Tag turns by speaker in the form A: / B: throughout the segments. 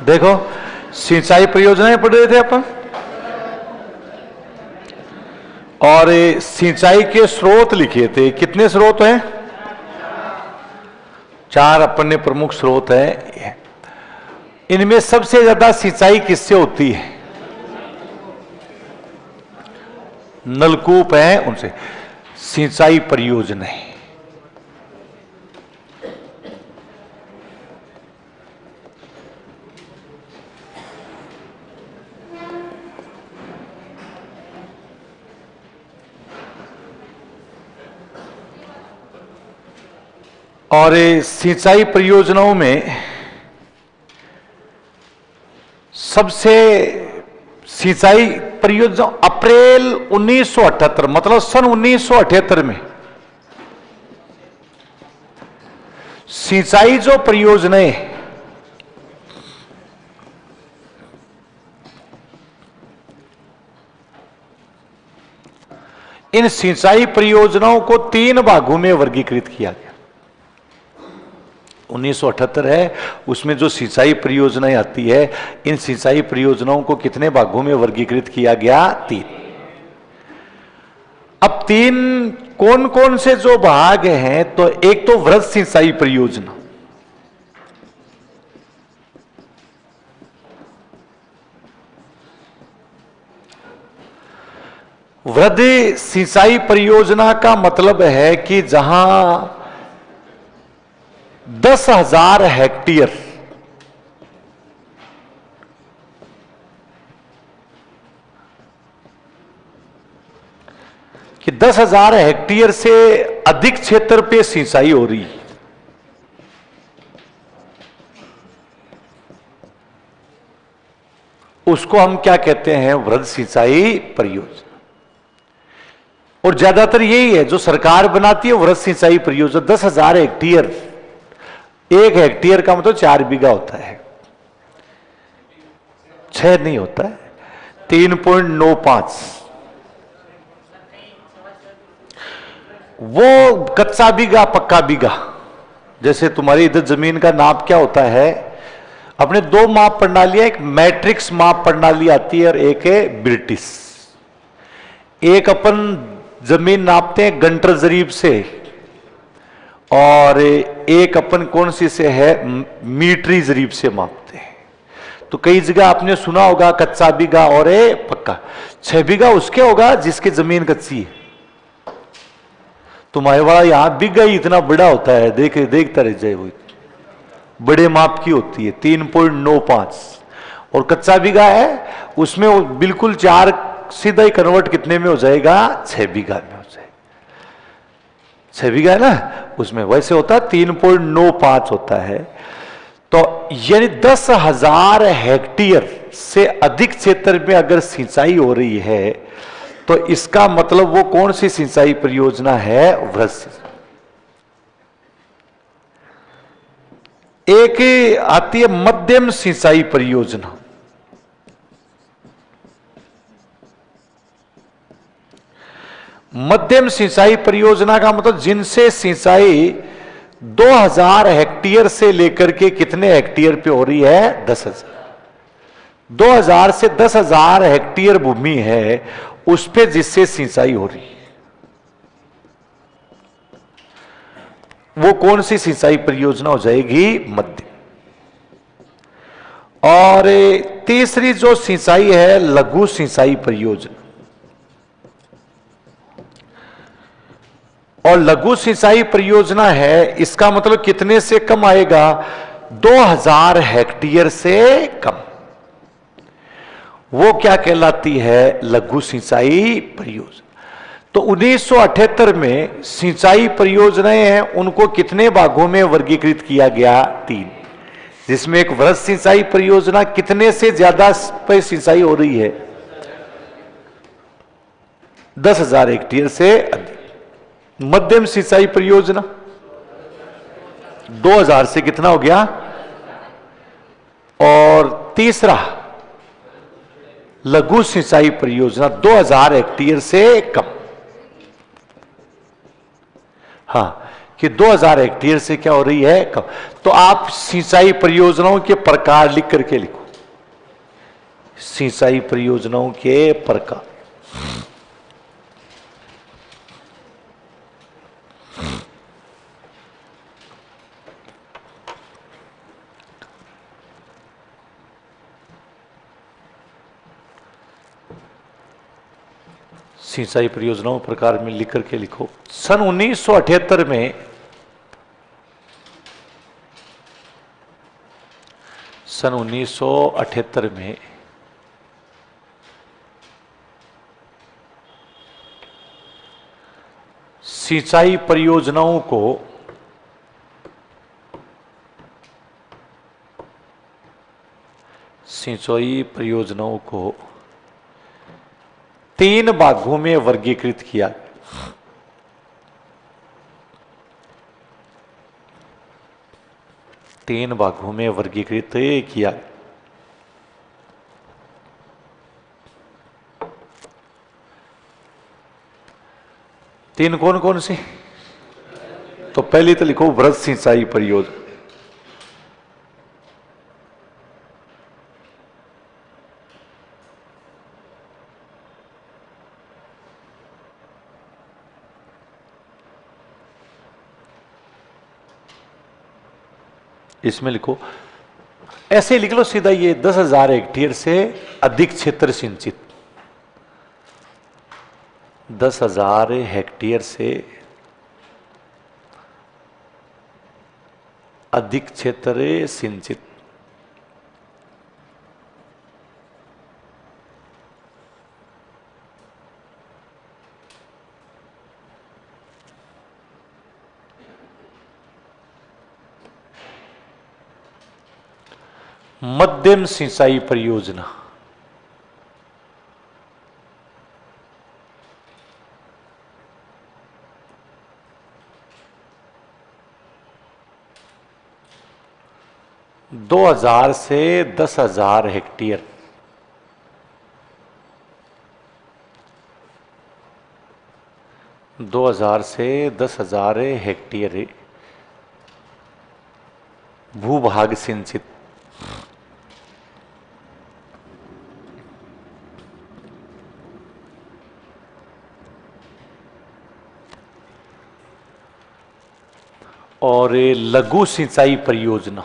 A: देखो, सिंचाई परियोजनाएं पढ़ रहे थे अपन, और सिंचाई के स्रोत लिखे थे। कितने स्रोत हैं? 4 अपन ने प्रमुख स्रोत हैं। इनमें सबसे ज्यादा सिंचाई किससे होती है? नलकूप हैं उनसे। सिंचाई परियोजनाएं और सिंचाई परियोजनाओं में सबसे सिंचाई परियोजना अप्रैल 1978 मतलब सन 1978 में सिंचाई जो परियोजनाएं इन सिंचाई परियोजनाओं को 3 भागों में वर्गीकृत किया गया। 1978 है, उसमें जो सिंचाई परियोजनाएं आती है, इन सिंचाई परियोजनाओं को कितने भागों में वर्गीकृत किया गया? 3। अब 3 कौन कौन से जो भाग हैं? तो एक तो वृहद सिंचाई परियोजना, वृहद सिंचाई परियोजना का मतलब है कि जहां 10,000 हेक्टेयर कि 10,000 हेक्टेयर से अधिक क्षेत्र पे सिंचाई हो रही, उसको हम क्या कहते हैं? वृहद सिंचाई परियोजना। और ज्यादातर यही है जो सरकार बनाती है, वृहद सिंचाई परियोजना। 10,000 हेक्टेयर, 1 हेक्टेयर का मतलब 4 बीघा होता है, 6 नहीं होता है, 3.95। वो कच्चा बीघा, पक्का बीघा। जैसे तुम्हारी इधर जमीन का नाप क्या होता है? अपने 2 माप प्रणालियां, एक मैट्रिक्स माप प्रणाली आती है और एक है ब्रिटिश। एक अपन जमीन नापते हैं गंटर जरीब से, और एक अपन कौन सी से है? मीटरी जरीब से मापते हैं। तो कई जगह आपने सुना होगा कच्चा बीघा और पक्का। 6 बीघा उसके होगा जिसकी जमीन कच्ची है। तुम्हारे वाला यहां बीघा ही इतना बड़ा होता है, देखता रह जाए, वो बड़े माप की होती है, 3.95। और कच्चा बीघा है, उसमें वो बिल्कुल 4 सीधा ही कन्वर्ट कितने में हो जाएगा? 6 बीघा में हो जाएगा। 6 बीघा है ना, उसमें वैसे होता है 3.95 होता है। तो यानी 10,000 हेक्टेयर से अधिक क्षेत्र में अगर सिंचाई हो रही है, तो इसका मतलब वो कौन सी सिंचाई परियोजना है? वृहद सिंचाई। एक आती है मध्यम सिंचाई परियोजना। मध्यम सिंचाई परियोजना का मतलब जिनसे सिंचाई 2,000 हेक्टेयर से लेकर के कितने हेक्टेयर पे हो रही है? 10,000। 2,000 से 10,000 हेक्टेयर भूमि है, उस पे जिससे सिंचाई हो रही है, वो कौन सी सिंचाई परियोजना हो जाएगी? मध्यम। और तीसरी जो सिंचाई है, लघु सिंचाई परियोजना। और लघु सिंचाई परियोजना है, इसका मतलब कितने से कम आएगा? 2,000 हेक्टेयर से कम। वो क्या कहलाती है? लघु सिंचाई परियोजना। तो 1978 में सिंचाई परियोजनाएं हैं, उनको कितने भागों में वर्गीकृत किया गया? 3, जिसमें एक वृहद सिंचाई परियोजना कितने से ज्यादा पे सिंचाई हो रही है? 10,000 हेक्टेयर से अधिक। मध्यम सिंचाई परियोजना 2,000 से कितना हो गया? और तीसरा लघु सिंचाई परियोजना 2,000 हेक्टेयर से कम। हाँ, कि 2,000 हेक्टेयर से क्या हो रही है? कम। तो आप सिंचाई परियोजनाओं के प्रकार लिख करके लिखो, सिंचाई परियोजनाओं के प्रकार। सिंचाई परियोजनाओं प्रकार में लिख करके लिखो। सन 1978 में सिंचाई परियोजनाओं को 3 भागों में वर्गीकृत किया। तीन भागों में वर्गीकृत किया। तीन कौन कौन से? तो पहले तो लिखो वृहद सिंचाई परियोजना। इसमें लिखो, ऐसे लिख लो सीधा, ये 10,000 हेक्टेयर से अधिक क्षेत्र सिंचित। 10,000 हेक्टेयर से अधिक क्षेत्र सिंचित। मध्यम सिंचाई परियोजना दो 2,000 से 10,000 हेक्टेयर। दो 2,000 से 10,000 हेक्टेयर भूभाग सिंचित। और लघु सिंचाई परियोजना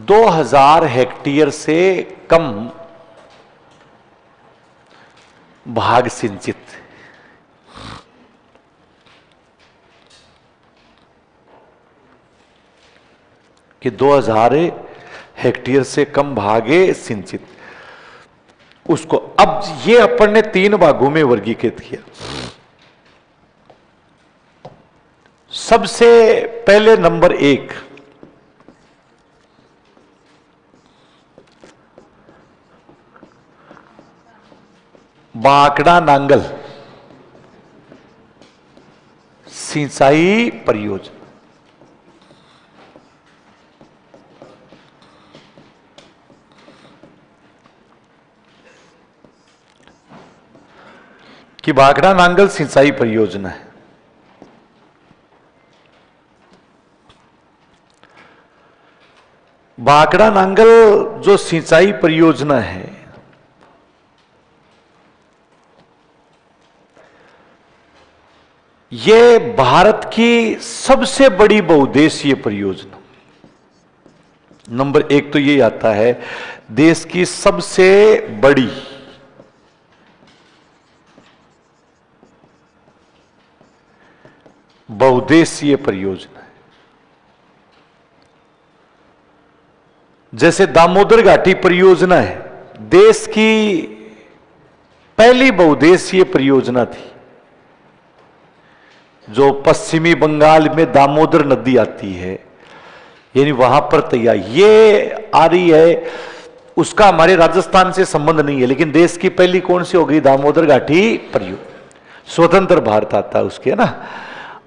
A: 2,000 हेक्टेयर से कम भाग सिंचित। कि 2,000 हेक्टेयर से कम भागे सिंचित, उसको अब ये अपन ने 3 भागों में वर्गीकृत किया। सबसे पहले नंबर 1, बांकड़ा नांगल सिंचाई परियोजना। कि बांकड़ा नांगल सिंचाई परियोजना है। बांकड़ा नांगल जो सिंचाई परियोजना है, ये भारत की सबसे बड़ी बहुउद्देशीय परियोजना। नंबर 1 तो ये आता है, देश की सबसे बड़ी बहुउद्देशीय परियोजना है। जैसे दामोदर घाटी परियोजना है, देश की पहली बहुउद्देशीय परियोजना थी, जो पश्चिमी बंगाल में दामोदर नदी आती है, यानी वहां पर तैयार ये आ रही है। उसका हमारे राजस्थान से संबंध नहीं है, लेकिन देश की पहली कौन सी हो गई? दामोदर घाटी परियोजना। स्वतंत्र भारत आता है उसके, है ना।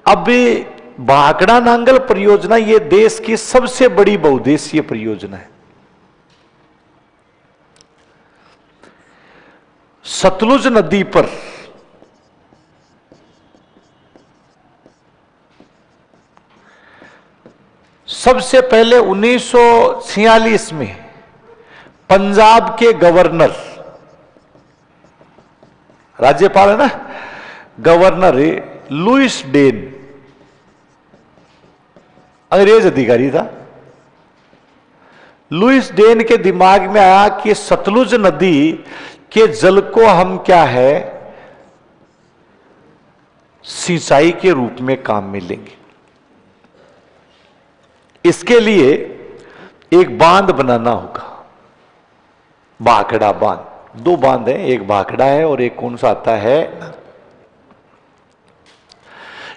A: अब भाखड़ा नांगल परियोजना ये देश की सबसे बड़ी बहुउद्देशीय परियोजना है। सतलुज नदी पर सबसे पहले 1946 में पंजाब के गवर्नर, राज्यपाल है ना, गवर्नर लुइस डेन, अंग्रेज अधिकारी था। लुइस डेन के दिमाग में आया कि सतलुज नदी के जल को हम क्या है, सिंचाई के रूप में काम में लेंगे। इसके लिए एक बांध बनाना होगा, भाखड़ा बांध। दो बांध हैं, एक भाखड़ा है और एक कौन सा आता है।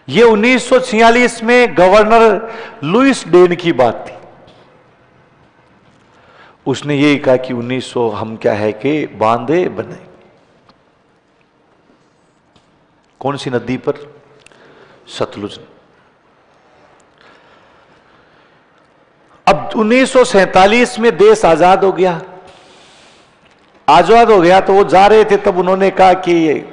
A: यह 1946 में गवर्नर लुइस डेन की बात थी। उसने यही कहा कि 1900 हम क्या है कि बांधे बनाए। कौन सी नदी पर? सतलुज। अब 1947 में देश आजाद हो गया। आजाद हो गया तो वो जा रहे थे, तब उन्होंने कहा कि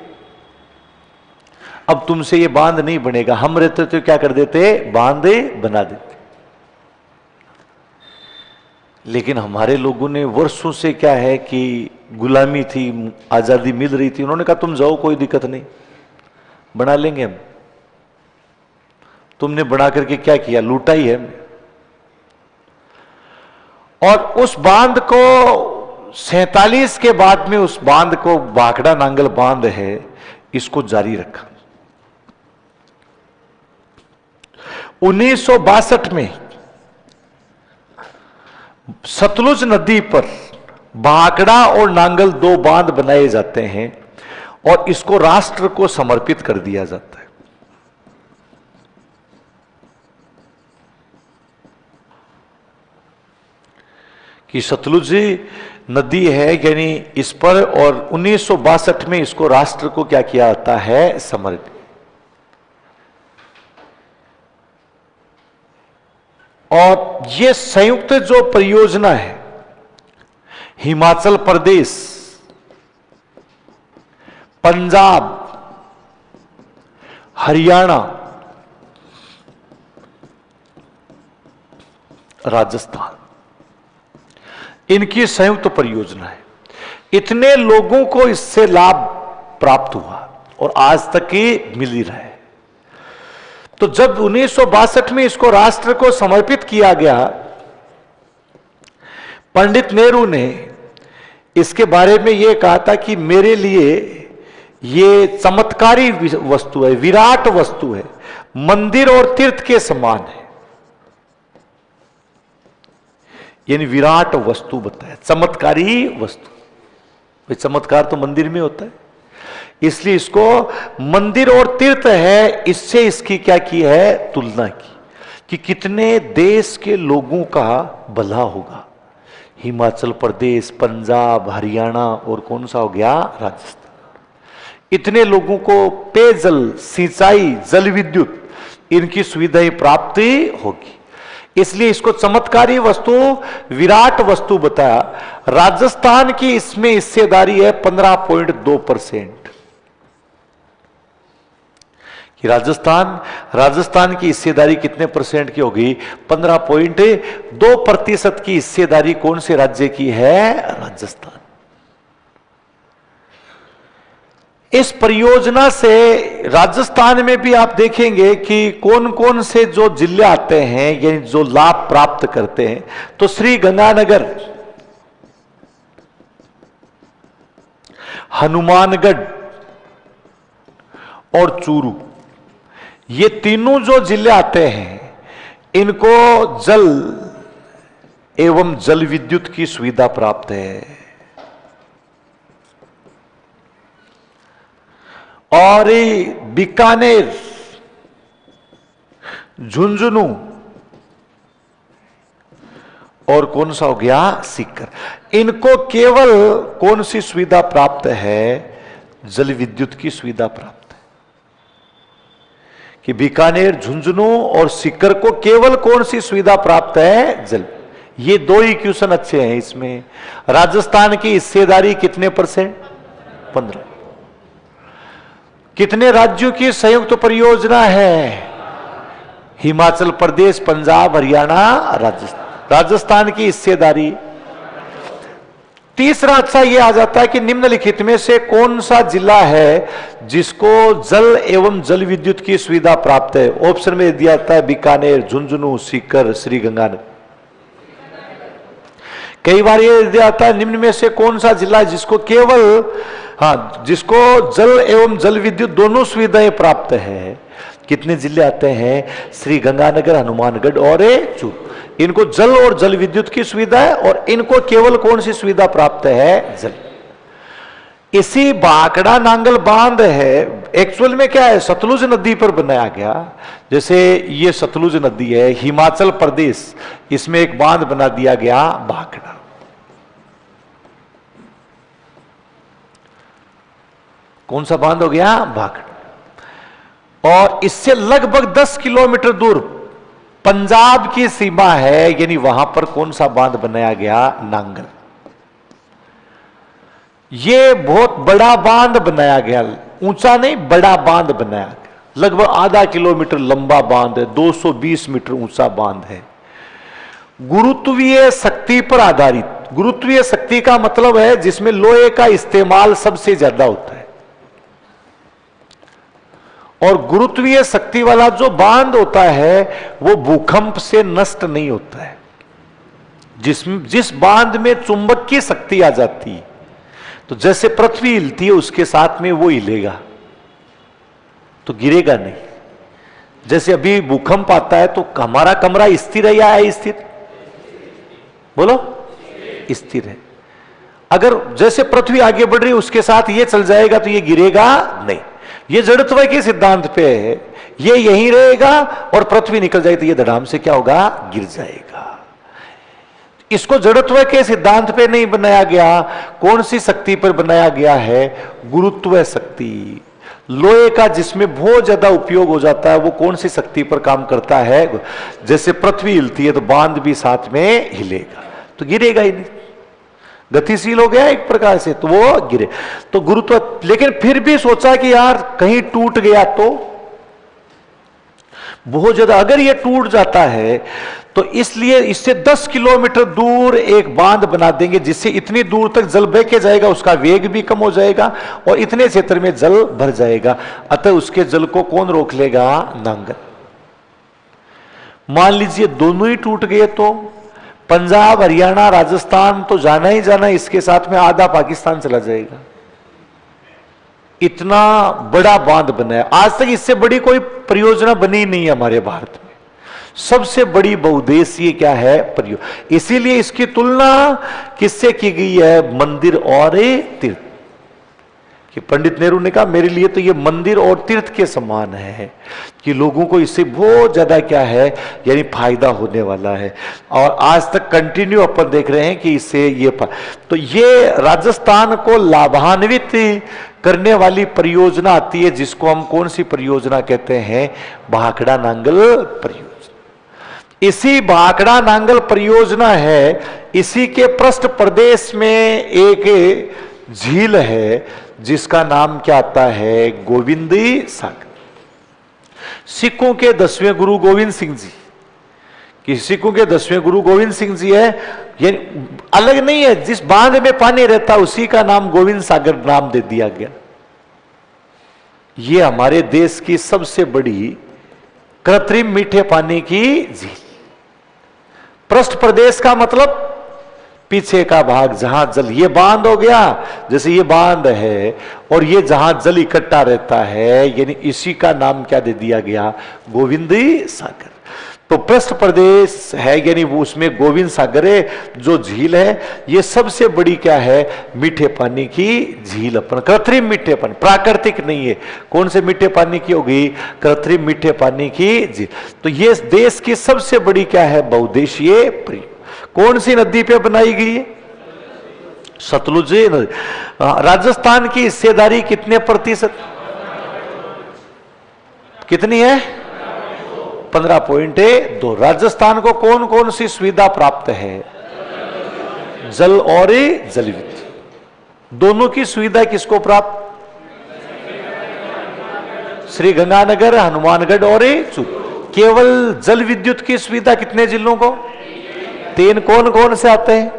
A: अब तुमसे ये बांध नहीं बनेगा। हम रहते तो क्या कर देते? बांधे बना देते। लेकिन हमारे लोगों ने वर्षों से क्या है कि गुलामी थी, आजादी मिल रही थी, उन्होंने कहा तुम जाओ, कोई दिक्कत नहीं, बना लेंगे हम। तुमने बना करके क्या किया? लूटा ही है। और उस बांध को 47 के बाद में उस बांध को, भाखड़ा नांगल बांध है, इसको जारी रखा। 1962 में सतलुज नदी पर भाखड़ा और नांगल दो बांध बनाए जाते हैं और इसको राष्ट्र को समर्पित कर दिया जाता है। कि सतलुज नदी है, यानी इस पर, और 1962 में इसको राष्ट्र को क्या किया जाता है? समर्पित। और ये संयुक्त जो परियोजना है, हिमाचल प्रदेश, पंजाब, हरियाणा, राजस्थान, इनकी संयुक्त परियोजना है। इतने लोगों को इससे लाभ प्राप्त हुआ और आज तक ही मिल ही रहा है। तो जब 1962 में इसको राष्ट्र को समर्पित किया गया, पंडित नेहरू ने इसके बारे में यह कहा था कि मेरे लिए ये चमत्कारी वस्तु है, विराट वस्तु है, मंदिर और तीर्थ के समान है। यानी विराट वस्तु बताया, चमत्कारी वस्तु। भाई चमत्कार तो मंदिर में होता है, इसलिए इसको मंदिर और तीर्थ है, इससे इसकी क्या की है? तुलना की कि कितने देश के लोगों का भला होगा। हिमाचल प्रदेश, पंजाब, हरियाणा और कौन सा हो गया? राजस्थान। इतने लोगों को पेयजल, सिंचाई, जल विद्युत, इनकी सुविधाएं प्राप्त होगी। इसलिए इसको चमत्कारी वस्तु, विराट वस्तु बताया। राजस्थान की इसमें हिस्सेदारी है 15.2%। कि राजस्थान की हिस्सेदारी कितने परसेंट की होगी? 15.2% की हिस्सेदारी कौन से राज्य की है? राजस्थान। इस परियोजना से राजस्थान में भी आप देखेंगे कि कौन कौन से जो जिले आते हैं, यानी जो लाभ प्राप्त करते हैं, तो श्री गंगानगर, हनुमानगढ़ और चूरू, ये तीनों जो जिले आते हैं, इनको जल एवं जल विद्युत की सुविधा प्राप्त है। और बीकानेर, झुंझुनू और कौन सा हो गया, सीकर, इनको केवल कौन सी सुविधा प्राप्त है, जल विद्युत की सुविधा प्राप्त है। कि बीकानेर, झुंझुनू और सीकर को केवल कौन सी सुविधा प्राप्त है, जल। ये दो ही क्वेश्चन अच्छे हैं इसमें। राजस्थान की हिस्सेदारी कितने %? 15। कितने राज्यों की संयुक्त परियोजना है? हिमाचल प्रदेश, पंजाब, हरियाणा, राजस्थान। राजस्थान की हिस्सेदारी। तीसरा अच्छा यह आ जाता है कि निम्नलिखित में से कौन सा जिला है जिसको जल एवं जल विद्युत की सुविधा प्राप्त है? ऑप्शन में दिया जाता है बीकानेर, झुंझुनू, सीकर, श्रीगंगानगर। कई बार यह दिया जाता है निम्न में से कौन सा जिला है जिसको केवल, जिसको जल एवं जल विद्युत दोनों सुविधाएं प्राप्त है। कितने जिले आते हैं? श्रीगंगानगर, हनुमानगढ़ और चूरू। इनको जल और जल विद्युत की सुविधा है और इनको केवल कौन सी सुविधा प्राप्त है? जल। इसी भाखड़ा नांगल बांध है, एक्चुअल में क्या है, सतलुज नदी पर बनाया गया। जैसे ये सतलुज नदी है, हिमाचल प्रदेश, इसमें एक बांध बना दिया गया भाखड़ा। कौन सा बांध हो गया? भाखड़ा। और इससे लगभग 10 किलोमीटर दूर पंजाब की सीमा है, यानी वहां पर कौन सा बांध बनाया गया? नांगल। ये बहुत बड़ा बांध बनाया गया, ऊंचा नहीं, बड़ा बांध बनाया गया। लगभग आधा किलोमीटर लंबा बांध है, 220 मीटर ऊंचा बांध है। गुरुत्वीय शक्ति पर आधारित। गुरुत्वीय शक्ति का मतलब है जिसमें लोहे का इस्तेमाल सबसे ज्यादा होता है। और गुरुत्वीय शक्ति वाला जो बांध होता है वो भूकंप से नष्ट नहीं होता है। जिस बांध में चुंबक की शक्ति आ जाती है, तो जैसे पृथ्वी हिलती है उसके साथ में वो हिलेगा, तो गिरेगा नहीं। जैसे अभी भूकंप आता है तो हमारा कमरा स्थिर है या अस्थिर? बोलो, स्थिर है। अगर जैसे पृथ्वी आगे बढ़ रही है उसके साथ ये चल जाएगा तो ये गिरेगा नहीं। ये जड़त्व के सिद्धांत पे है, ये यहीं रहेगा और पृथ्वी निकल जाएगी तो ये धड़ाम से क्या होगा? गिर जाएगा। इसको जड़त्व के सिद्धांत पे नहीं बनाया गया, कौन सी शक्ति पर बनाया गया है? गुरुत्व शक्ति। लोहे का जिसमें बहुत ज्यादा उपयोग हो जाता है वो कौन सी शक्ति पर काम करता है? जैसे पृथ्वी हिलती है तो बांध भी साथ में हिलेगा, तो गिरेगा ही नहीं, गतिशील हो गया एक प्रकार से, तो वो गिरे। तो गुरुत्व, लेकिन फिर भी सोचा कि यार कहीं टूट गया तो बहुत ज्यादा, अगर ये टूट जाता है तो इसलिए इससे 10 किलोमीटर दूर एक बांध बना देंगे जिससे इतनी दूर तक जल बह के जाएगा, उसका वेग भी कम हो जाएगा और इतने क्षेत्र में जल भर जाएगा। अतः उसके जल को कौन रोक लेगा? नांगल। मान लीजिए दोनों ही टूट गए तो पंजाब, हरियाणा, राजस्थान तो जाना ही जाना, इसके साथ में आधा पाकिस्तान चला जाएगा। इतना बड़ा बांध बनाया, आज तक इससे बड़ी कोई परियोजना बनी नहीं है हमारे भारत में। सबसे बड़ी बहुउद्देशीय क्या है? परियोजना। इसीलिए इसकी तुलना किससे की गई है? मंदिर और तीर्थ। कि पंडित नेहरू ने कहा मेरे लिए तो ये मंदिर और तीर्थ के समान है, कि लोगों को इससे बहुत ज्यादा क्या है, यानी फायदा होने वाला है। और आज तक कंटिन्यू अपन देख रहे हैं कि इससे ये तो ये राजस्थान को लाभान्वित करने वाली परियोजना आती है, जिसको हम कौन सी परियोजना कहते हैं? भाखड़ा नांगल परियोजना। इसी भाखड़ा नांगल परियोजना है, इसी के पृष्ठ प्रदेश में एक झील है जिसका नाम क्या आता है? गोविंदी सागर। सिखों के 10वें गुरु गोविंद सिंह जी, कि सिखों के 10वें गुरु गोविंद सिंह जी है, ये अलग नहीं है, जिस बांध में पानी रहता उसी का नाम गोविंद सागर नाम दे दिया गया। ये हमारे देश की सबसे बड़ी कृत्रिम मीठे पानी की झील। पृष्ठ प्रदेश का मतलब पीछे का भाग जहां जल, ये बांध हो गया, जैसे ये बांध है और ये जहां जल इकट्ठा रहता है, यानी इसी का नाम क्या दे दिया गया? गोविंदी सागर। तो पृष्ठ प्रदेश है, यानी वो उसमें गोविंद सागर है, जो झील है ये सबसे बड़ी क्या है, मीठे पानी की झील। अपन कृत्रिम मीठे पानी, प्राकृतिक नहीं है। कौन से मीठे पानी की होगी, कृत्रिम मीठे पानी की झील। तो ये देश की सबसे बड़ी क्या है, बहुउद्देशीय परियोजना। कौन सी नदी पे बनाई गई है, सतलुज नदी। राजस्थान की हिस्सेदारी कितने प्रतिशत, कितनी है, 15.2। राजस्थान को कौन कौन सी सुविधा प्राप्त है, जल और जल विद्युत, दोनों की सुविधा किसको प्राप्त, श्री गंगानगर, हनुमानगढ़ और चूरू। केवल जल विद्युत की सुविधा कितने जिलों को, 3। कौन कौन से आते हैं,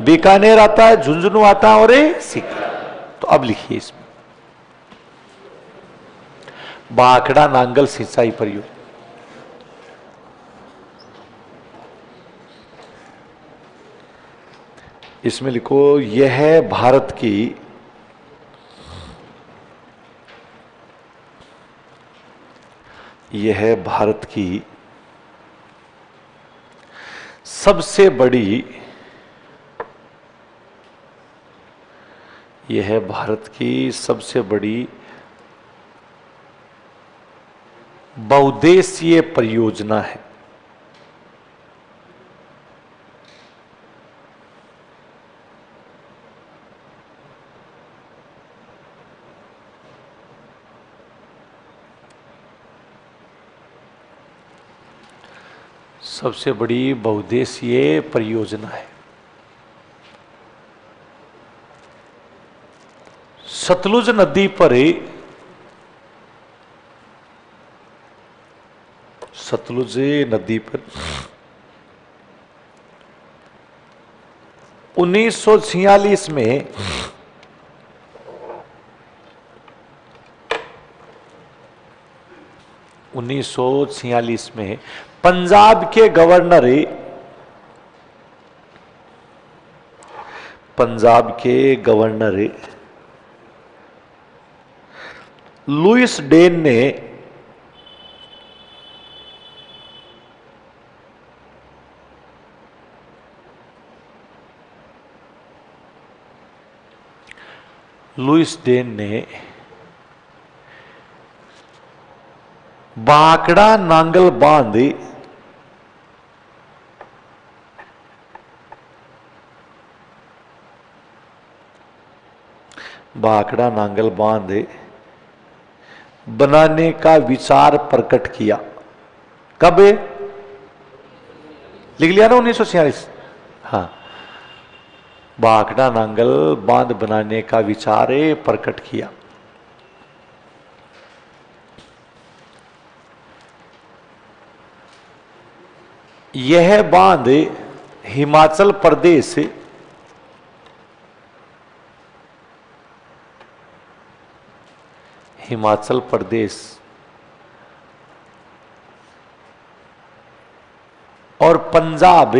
A: बीकानेर आता है, झुंझुनू आता है और सीकर। तो अब लिखिए इसमें बांकड़ा नांगल सिंचाई परियोजना। इसमें लिखो, यह है भारत की सबसे बड़ी, यह है भारत की सबसे बड़ी बहुउद्देशीय परियोजना है। सबसे बड़ी बहुउद्देशीय परियोजना है। सतलुज नदी पर, सतलुज नदी पर 1946 में पंजाब के गवर्नर लुइस डेन ने बांकड़ा नांगल बांध बनाने का विचार प्रकट किया। कब, लिख लिया ना 1946। हाँ, बांकड़ा नांगल बांध बनाने का विचार प्रकट किया। यह बांध हिमाचल प्रदेश और पंजाब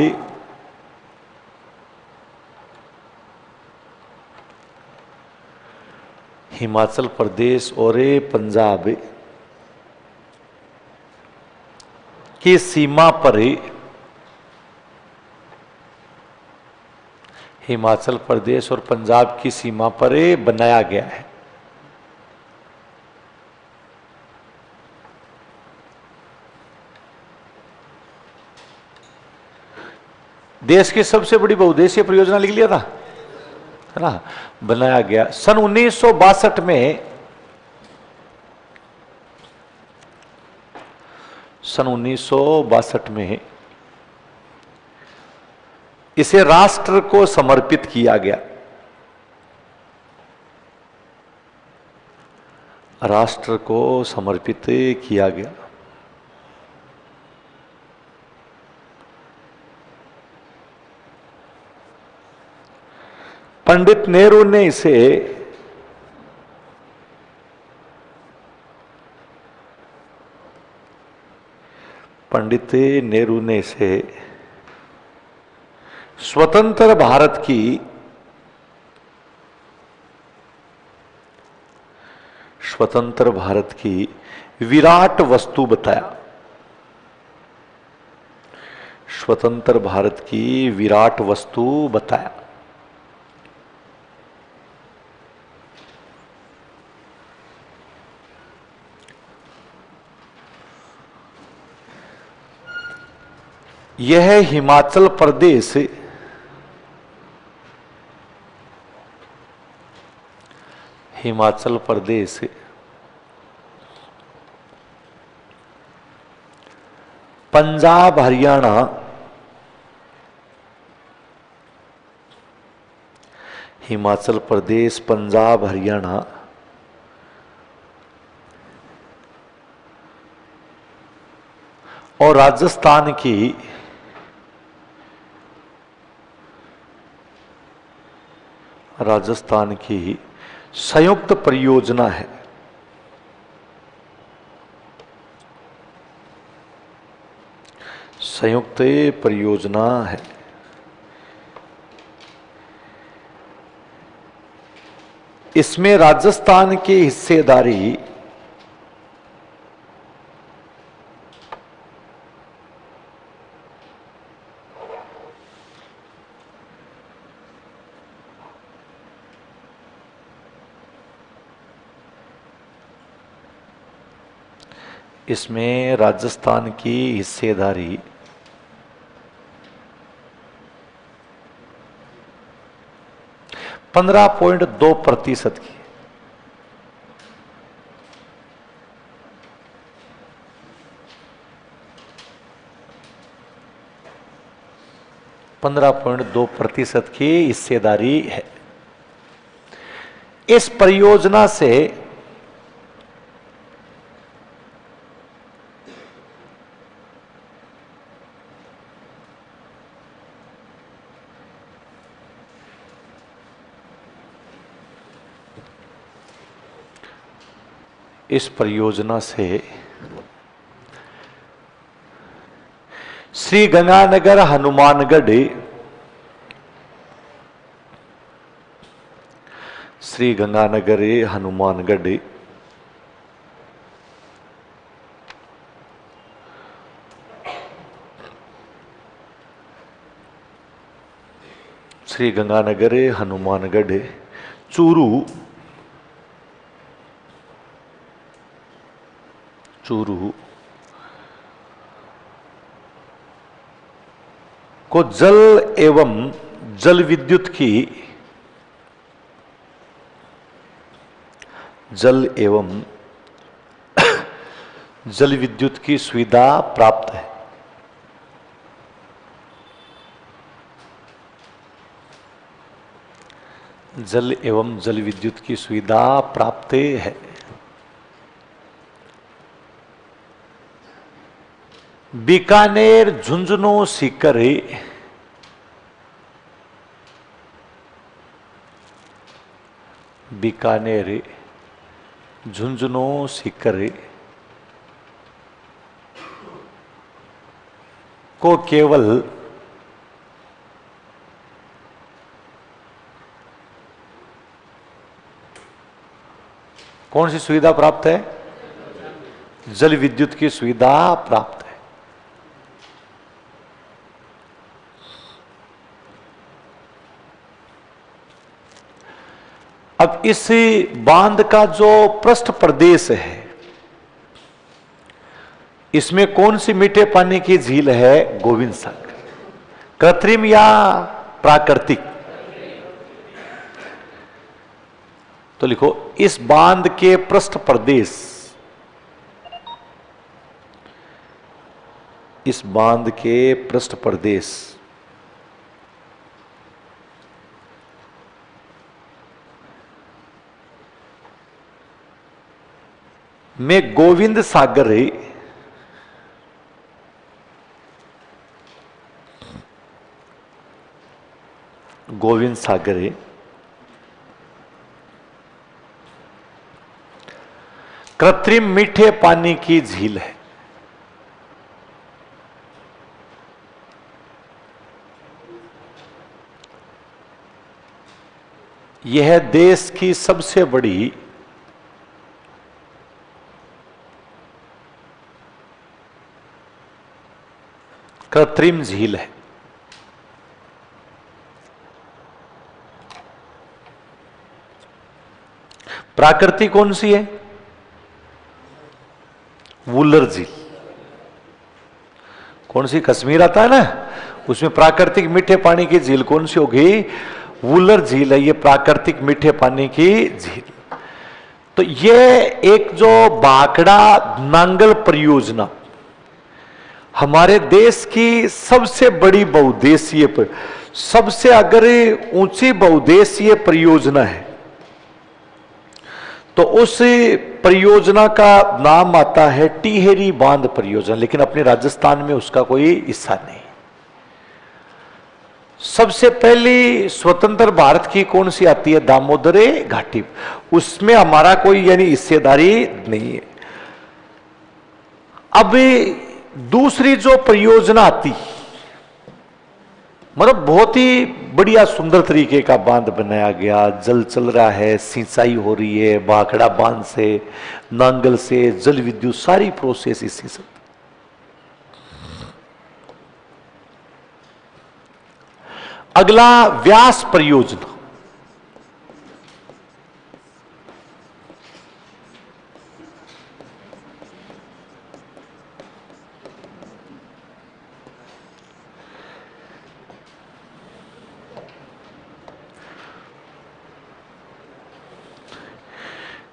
A: हिमाचल प्रदेश और पंजाब की सीमा पर, हिमाचल प्रदेश और पंजाब की सीमा पर बनाया गया है। देश की सबसे बड़ी बहुउद्देशीय परियोजना लिख लिया था, है ना, बनाया गया। सन 1962 में, सन 1962 में इसे राष्ट्र को समर्पित किया गया। राष्ट्र को समर्पित किया गया। पंडित नेहरू ने इसे स्वतंत्र भारत की विराट वस्तु बताया। स्वतंत्र भारत की विराट वस्तु बताया। यह हिमाचल प्रदेश पंजाब हरियाणा हिमाचल प्रदेश, पंजाब, हरियाणा और राजस्थान की संयुक्त परियोजना है। संयुक्त परियोजना है। इसमें राजस्थान की हिस्सेदारी इसमें राजस्थान की हिस्सेदारी 15.2% की। %15.2% की हिस्सेदारी है। इस परियोजना से श्री गंगानगर हनुमानगढ़, श्री गंगानगर हनुमानगढ़ श्री गंगानगर हनुमानगढ़, चूरू को जल एवं जल विद्युत की सुविधा प्राप्त है। जल एवं जल विद्युत की सुविधा प्राप्त है। बीकानेर, झुंझुनू, सीकर को केवल कौन सी सुविधा प्राप्त है? जल विद्युत की सुविधा प्राप्त है। अब इस बांध का जो पृष्ठ प्रदेश है, इसमें कौन सी मीठे पानी की झील है? गोविंद सागर। कृत्रिम या प्राकृतिक? तो लिखो, इस बांध के पृष्ठ प्रदेश, इस बांध के पृष्ठ प्रदेश में गोविंद सागर कृत्रिम मीठे पानी की झील है। यह देश की सबसे बड़ी कृत्रिम झील है। प्राकृतिक कौन सी है? वुलर झील। कौन सी? कश्मीर आता है ना, उसमें प्राकृतिक मीठे पानी की झील कौन सी होगी? वुलर झील है। ये प्राकृतिक मीठे पानी की झील। तो ये एक जो भाखड़ा नांगल परियोजना हमारे देश की सबसे बड़ी बहुउद्देशीय, सबसे अगर ऊंची बहुउद्देशीय परियोजना है तो उस परियोजना का नाम आता है टिहरी बांध परियोजना, लेकिन अपने राजस्थान में उसका कोई हिस्सा नहीं। सबसे पहली स्वतंत्र भारत की कौन सी आती है? दामोदरी घाटी। उसमें हमारा कोई यानी हिस्सेदारी नहीं है। अब दूसरी जो परियोजना आती, मतलब बहुत ही बढ़िया सुंदर तरीके का बांध बनाया गया, जल चल रहा है, सिंचाई हो रही है, भाखड़ा बांध से, नांगल से, जल विद्युत, सारी प्रोसेस इसी से। अगला व्यास परियोजना।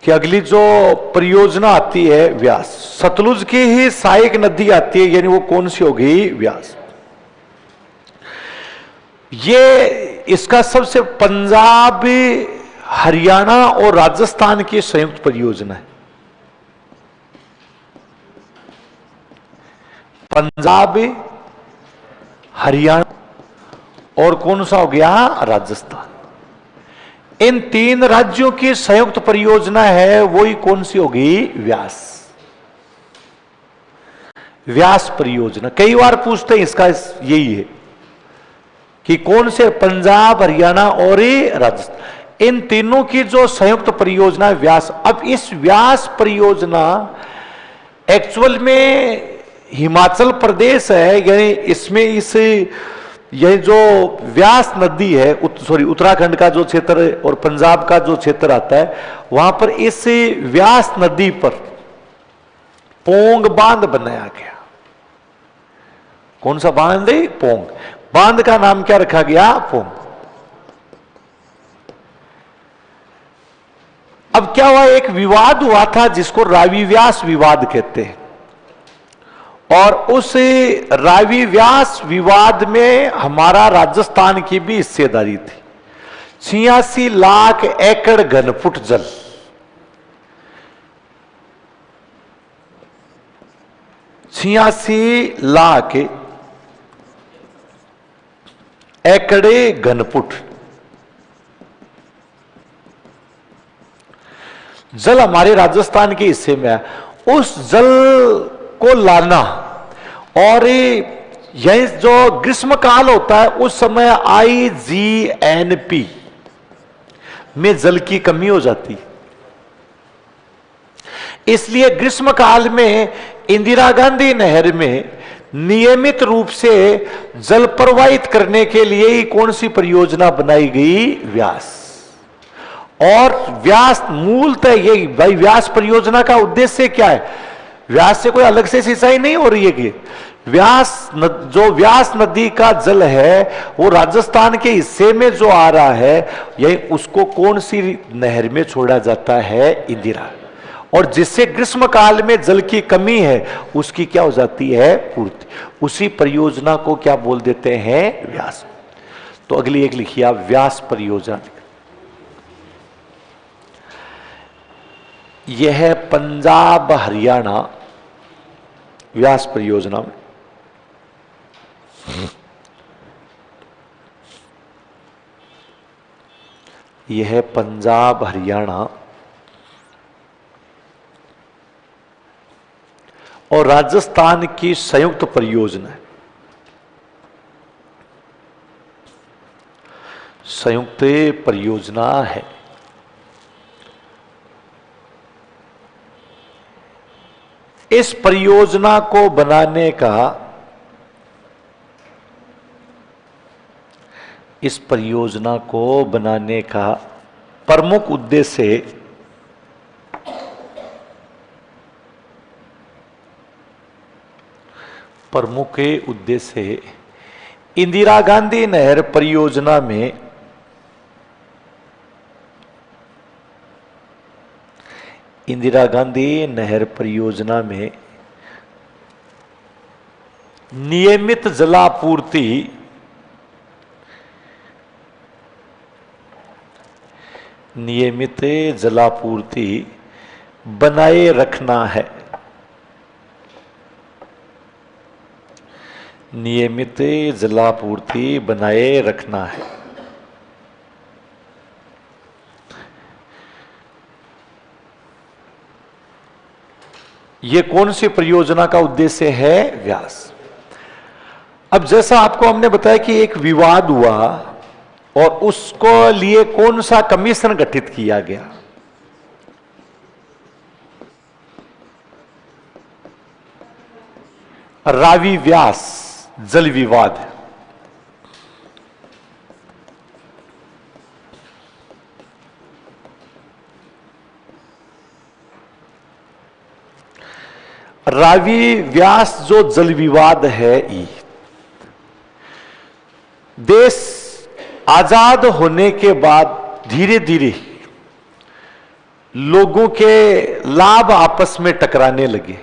A: कि अगली जो परियोजना आती है व्यास, सतलुज की ही सहायक नदी आती है, यानी वो कौन सी होगी? व्यास। ये इसका सबसे पंजाब, हरियाणा और राजस्थान की संयुक्त परियोजना है। पंजाब, हरियाणा और कौन सा हो गया? राजस्थान। इन तीन राज्यों की संयुक्त परियोजना है, वही कौन सी होगी? व्यास। व्यास परियोजना। कई बार पूछते हैं इसका यही है कि कौन से? पंजाब, हरियाणा और राजस्थान, इन तीनों की जो संयुक्त परियोजना है व्यास। अब इस व्यास परियोजना एक्चुअल में हिमाचल प्रदेश है, यानी इसमें यह जो व्यास नदी है, उत्तराखंड का जो क्षेत्र और पंजाब का जो क्षेत्र आता है, वहां पर इस व्यास नदी पर पोंग बांध बनाया गया। कौन सा बांध है? पोंग। बांध का नाम क्या रखा गया? पोंग। अब क्या हुआ? एक विवाद हुआ था जिसको रावी व्यास विवाद कहते हैं, और उस रावी व्यास विवाद में हमारा राजस्थान की भी हिस्सेदारी थी। 86 लाख एकड़ घनफुट जल, 86 लाख एकड़ घनफुट जल हमारे राजस्थान के हिस्से में है। उस जल को लाना, और यह जो ग्रीष्म काल होता है उस समय IGNP में जल की कमी हो जाती, इसलिए ग्रीष्म काल में इंदिरा गांधी नहर में नियमित रूप से जल प्रवाहित करने के लिए ही कौन सी परियोजना बनाई गई? व्यास। और व्यास मूलतः यही भाई, व्यास परियोजना का उद्देश्य क्या है? व्यास से कोई अलग से सिंचाई नहीं हो रही है कि जो व्यास नदी का जल है वो राजस्थान के हिस्से में जो आ रहा है, यही उसको कौन सी नहर में छोड़ा जाता है? इंदिरा। और जिससे ग्रीष्म काल में जल की कमी है उसकी क्या हो जाती है? पूर्ति। उसी परियोजना को क्या बोल देते हैं? व्यास। तो अगली एक लिखिए आप, व्यास परियोजना। यह है पंजाब हरियाणा व्यास परियोजना में। यह है पंजाब हरियाणा और राजस्थान की संयुक्त परियोजना है। संयुक्त परियोजना है। इस परियोजना को बनाने का इस परियोजना को बनाने का प्रमुख उद्देश्य इंदिरा गांधी नहर परियोजना में नियमित जलापूर्ति बनाए रखना है। नियमित जलापूर्ति बनाए रखना है। यह कौन सी परियोजना का उद्देश्य है? व्यास। अब जैसा आपको हमने बताया कि एक विवाद हुआ और उसको लिए कौन सा कमीशन गठित किया गया? रावी व्यास जल विवाद। रावी व्यास जो जल विवाद है, देश आजाद होने के बाद धीरे धीरे लोगों के लाभ आपस में टकराने लगे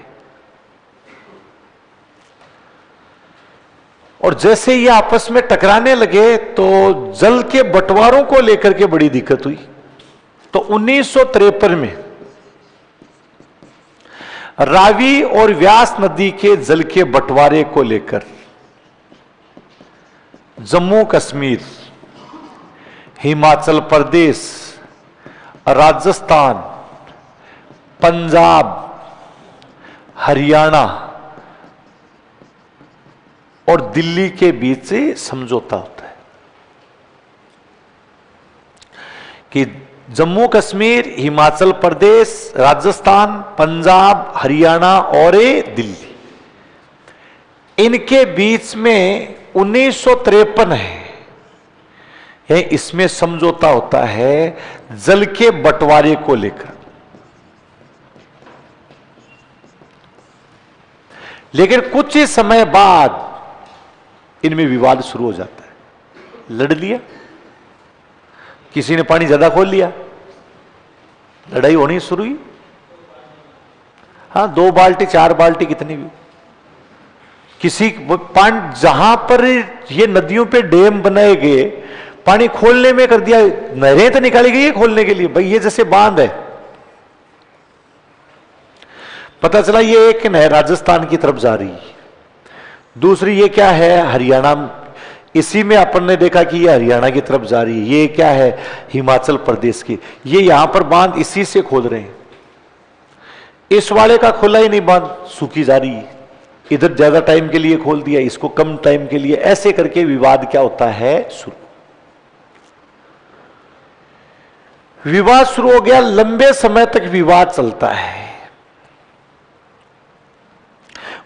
A: और जैसे ये आपस में टकराने लगे तो जल के बंटवारों को लेकर के बड़ी दिक्कत हुई। तो 1953 में रावी और व्यास नदी के जल के बंटवारे को लेकर जम्मू कश्मीर, हिमाचल प्रदेश, राजस्थान, पंजाब, हरियाणा और दिल्ली के बीच से समझौता होता है कि जम्मू कश्मीर, हिमाचल प्रदेश, राजस्थान, पंजाब, हरियाणा और दिल्ली, इनके बीच में 1953 है। इसमें समझौता होता है जल के बंटवारे को लेकर। लेकिन कुछ ही समय बाद इनमें विवाद शुरू हो जाता है। लड़ लिया, किसी ने पानी ज्यादा खोल लिया, लड़ाई होनी शुरू हुई। हाँ, 2 बाल्टी 4 बाल्टी कितनी भी, किसी पानी जहां पर ये नदियों पे डैम बनाए गए, पानी खोलने में कर दिया, नहरें तो निकाली गई है खोलने के लिए। भाई ये जैसे बांध है, पता चला ये एक नहर राजस्थान की तरफ जा रही है, दूसरी ये क्या है हरियाणा, इसी में अपन ने देखा कि ये हरियाणा की तरफ जा रही है, ये क्या है हिमाचल प्रदेश की, ये यहां पर बांध इसी से खोल रहे हैं। इस वाले का खुला ही नहीं बांध, सूखी जा रही है, इधर ज्यादा टाइम के लिए खोल दिया, इसको कम टाइम के लिए, ऐसे करके विवाद क्या होता है शुरू। विवाद शुरू हो गया, लंबे समय तक विवाद चलता है।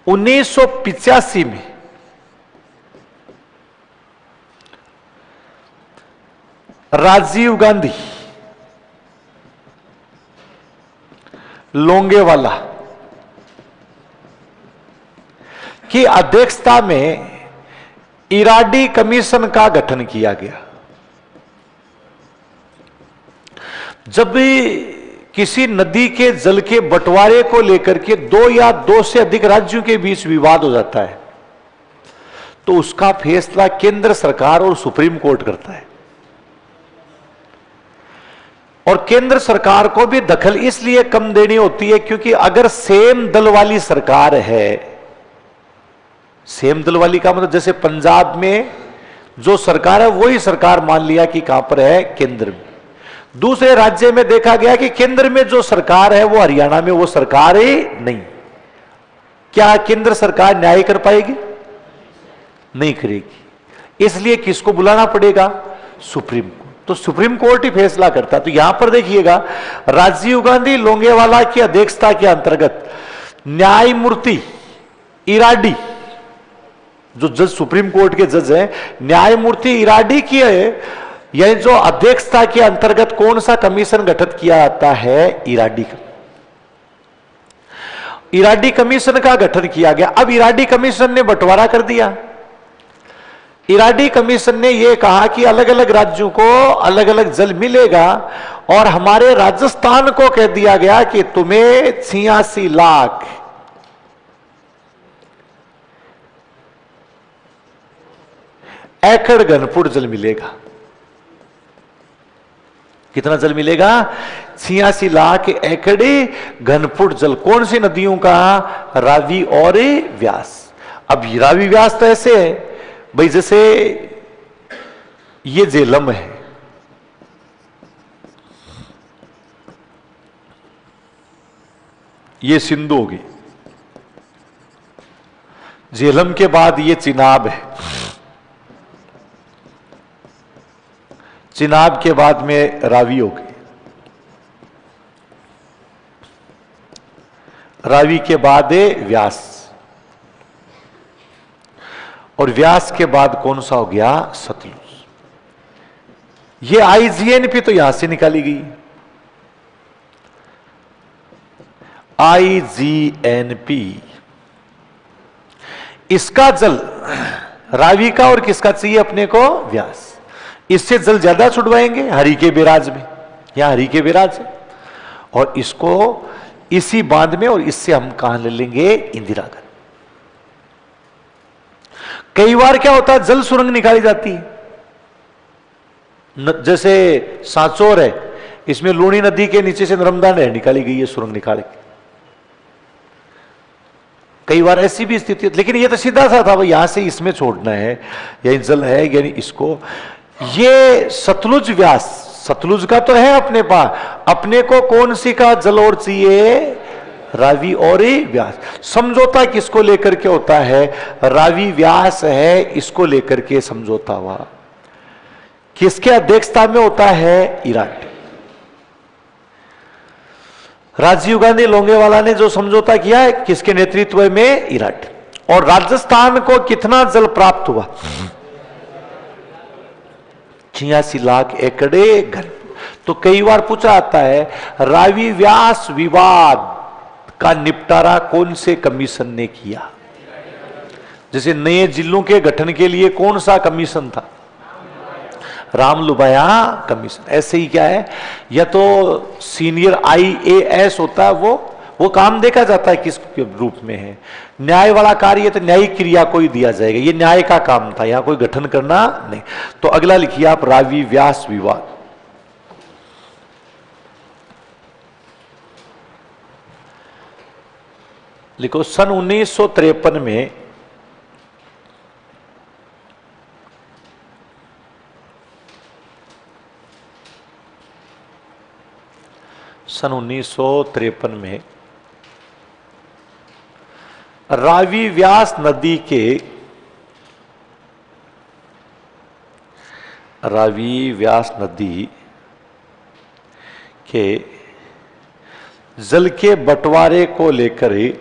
A: 1985 में राजीव गांधी लोंगेवाला की अध्यक्षता में इराडी कमीशन का गठन किया गया। जब भी किसी नदी के जल के बंटवारे को लेकर के 2 या 2 से अधिक राज्यों के बीच विवाद हो जाता है तो उसका फैसला केंद्र सरकार और सुप्रीम कोर्ट करता है। और केंद्र सरकार को भी दखल इसलिए कम देनी होती है क्योंकि अगर सेम दल वाली सरकार है, सेम दल वाली का मतलब जैसे पंजाब में जो सरकार है वही सरकार मान लिया कि कहां पर है केंद्र में, दूसरे राज्य में देखा गया कि केंद्र में जो सरकार है वो हरियाणा में वो सरकार ही नहीं, क्या केंद्र सरकार न्याय कर पाएगी? नहीं करेगी। इसलिए किसको बुलाना पड़ेगा? Supreme court. तो सुप्रीम कोर्ट ही फैसला करता है। तो यहां पर देखिएगा राजीव गांधी लोंगेवाला की अध्यक्षता के अंतर्गत न्यायमूर्ति इराडी जो जज सुप्रीम कोर्ट के जज हैं, न्यायमूर्ति इराडी की है, यानी जो अध्यक्षता के अंतर्गत कौन सा कमीशन गठित किया जाता है? इराडी का। इराडी कमीशन का गठन किया गया। अब इराडी कमीशन ने बंटवारा कर दिया। इराडी कमीशन ने यह कहा कि अलग अलग राज्यों को अलग अलग जल मिलेगा, और हमारे राजस्थान को कह दिया गया कि तुम्हें 86 लाख एकड़ घनफुट जल मिलेगा। कितना जल मिलेगा? 86 लाख एकड़ घनफुट जल। कौन सी नदियों का? रावी और व्यास। अब रावी व्यास तो ऐसे है भाई, जैसे ये झेलम है, ये सिंधु होगी, झेलम के बाद ये चिनाब है, चिनाब के बाद में रावी हो गई, रावी के बाद है व्यास, और व्यास के बाद कौन सा हो गया? सतलुज। ये आईजीएनपी तो यहां से निकाली गई, आईजीएनपी। इसका जल रावी का, और किसका चाहिए अपने को? व्यास। इससे जल ज्यादा छुड़वाएंगे हरि के बैराज में, यहां हरि के बैराज है, और इसको इसी बांध में, और इससे हम कहां ले लेंगे? इंदिरागढ़। कई बार क्या होता है, जल सुरंग निकाली जाती है, जैसे सांचौर है, इसमें लूणी नदी के नीचे से नर्मदा नहर निकाली गई है, सुरंग निकाल के। कई बार ऐसी भी स्थिति है, लेकिन ये तो सीधा सा था भाई, यहां से इसमें छोड़ना है, यही जल है, यानी इसको। ये सतलुज व्यास, सतलुज का तो है अपने पास, अपने को कौन सी का जल और चाहिए? रावी और व्यास। समझौता किसको लेकर के होता है? रावी व्यास है, इसको लेकर के समझौता हुआ। किसके अध्यक्षता में होता है? इराडी। राजीव गांधी लोंगेवाला ने जो समझौता किया है, किसके नेतृत्व में? इराडी। और राजस्थान को कितना जल प्राप्त हुआ? 86 लाख एकड़ घन। तो कई बार पूछा आता है, रावी व्यास विवाद का निपटारा कौन से कमीशन ने किया? जैसे नए जिलों के गठन के लिए कौन सा कमीशन था? रामलुबाया कमीशन। ऐसे ही क्या है, या तो सीनियर IAS होता है, वो काम देखा जाता है किस रूप में है। न्याय वाला कार्य तो न्यायिक क्रिया को ही दिया जाएगा, ये न्याय का काम था, यहां कोई गठन करना नहीं। तो अगला लिखिए आप, रावी व्यास विवाद। लिखो, सन 1953 में रावी व्यास नदी के जल के बंटवारे को लेकर ही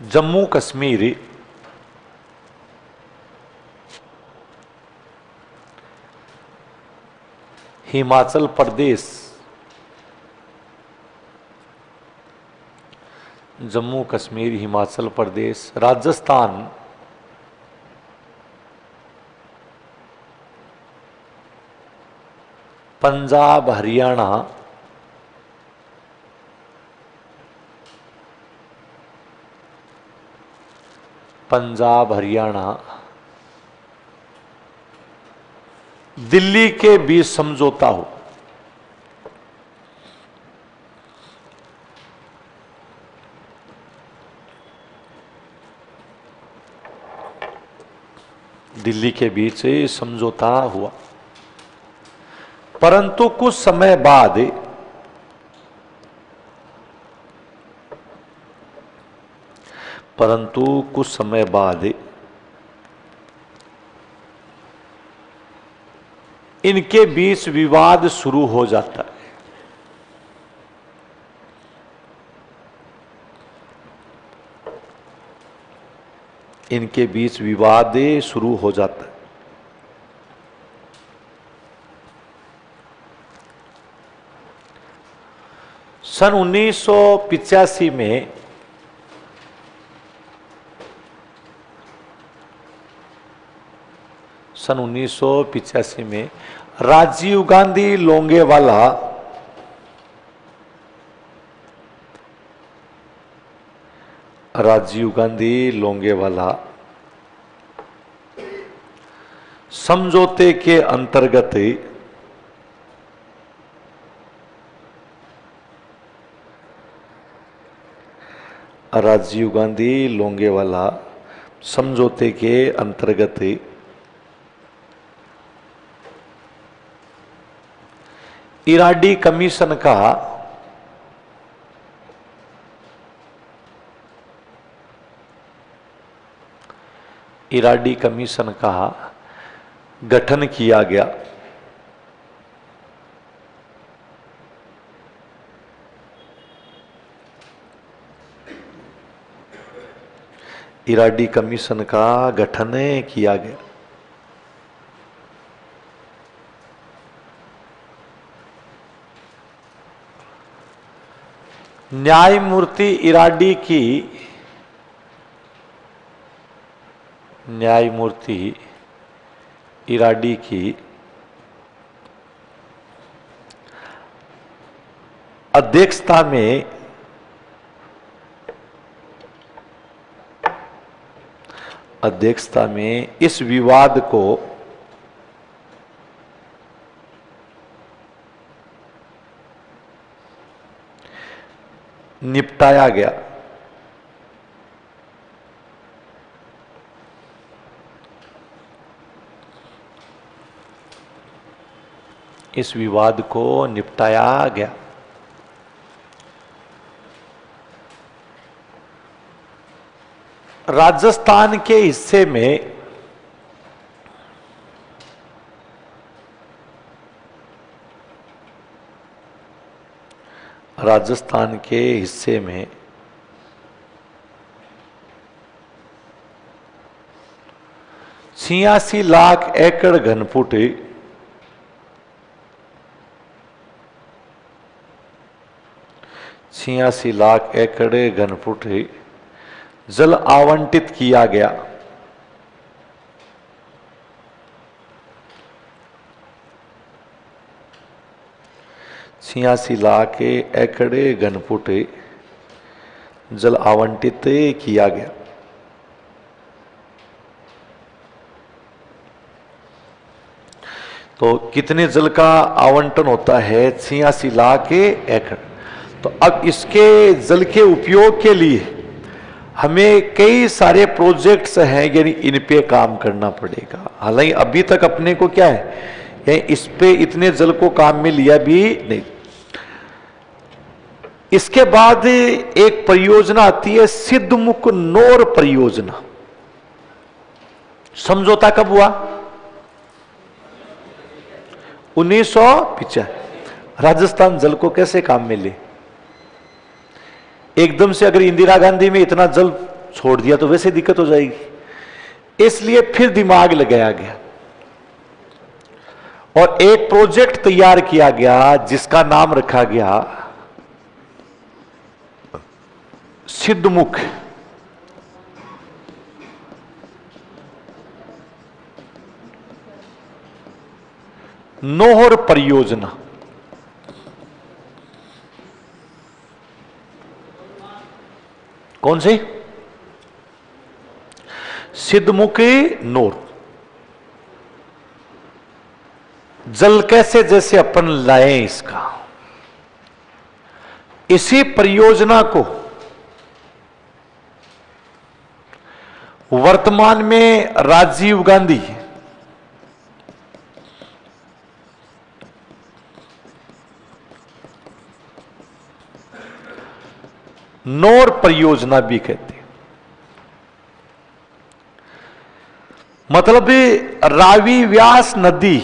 A: जम्मू कश्मीर, हिमाचल प्रदेश, जम्मू कश्मीर, हिमाचल प्रदेश, राजस्थान, पंजाब, हरियाणा, दिल्ली के बीच समझौता हो। दिल्ली के बीच समझौता हुआ, परंतु कुछ समय बाद इनके बीच विवाद शुरू हो जाता है। इनके बीच विवाद शुरू हो जाता है। सन 1985 में सन 1985 में राजीव गांधी लोंगेवाला समझौते के अंतर्गत समझौते के अंतर्गत इराडी कमीशन का गठन किया गया। इराडी कमीशन का गठन किया गया। न्यायमूर्ति इराडी की अध्यक्षता में इस विवाद को निपटाया गया। इस विवाद को निपटाया गया। राजस्थान के हिस्से में राजस्थान के हिस्से में 86 लाख एकड़ घनफुट 86 लाख एकड़ घनफुट जल आवंटित किया गया। छियासी लाख एकड़ घनफुट जल आवंटित किया गया। तो कितने जल का आवंटन होता है? 86 लाख एकड़। तो अब इसके जल के उपयोग के लिए हमें कई सारे प्रोजेक्ट्स हैं, यानी इन पे काम करना पड़ेगा। हालांकि अभी तक अपने को क्या है, इस पे इतने जल को काम में लिया भी नहीं। इसके बाद एक परियोजना आती है सिद्धमुख नोर परियोजना। समझौता कब हुआ? 1995। राजस्थान जल को कैसे काम में ले? एकदम से अगर इंदिरा गांधी में इतना जल छोड़ दिया तो वैसे दिक्कत हो जाएगी। इसलिए फिर दिमाग लगाया गया और एक प्रोजेक्ट तैयार किया गया जिसका नाम रखा गया सिद्धमुख। नोहर परियोजना। कौन सी? सिद्धमुखी नोर। जल कैसे जैसे अपन लाए इसका, इसी परियोजना को वर्तमान में राजीव गांधी नोर परियोजना भी कहते हैं। मतलब रावी व्यास नदी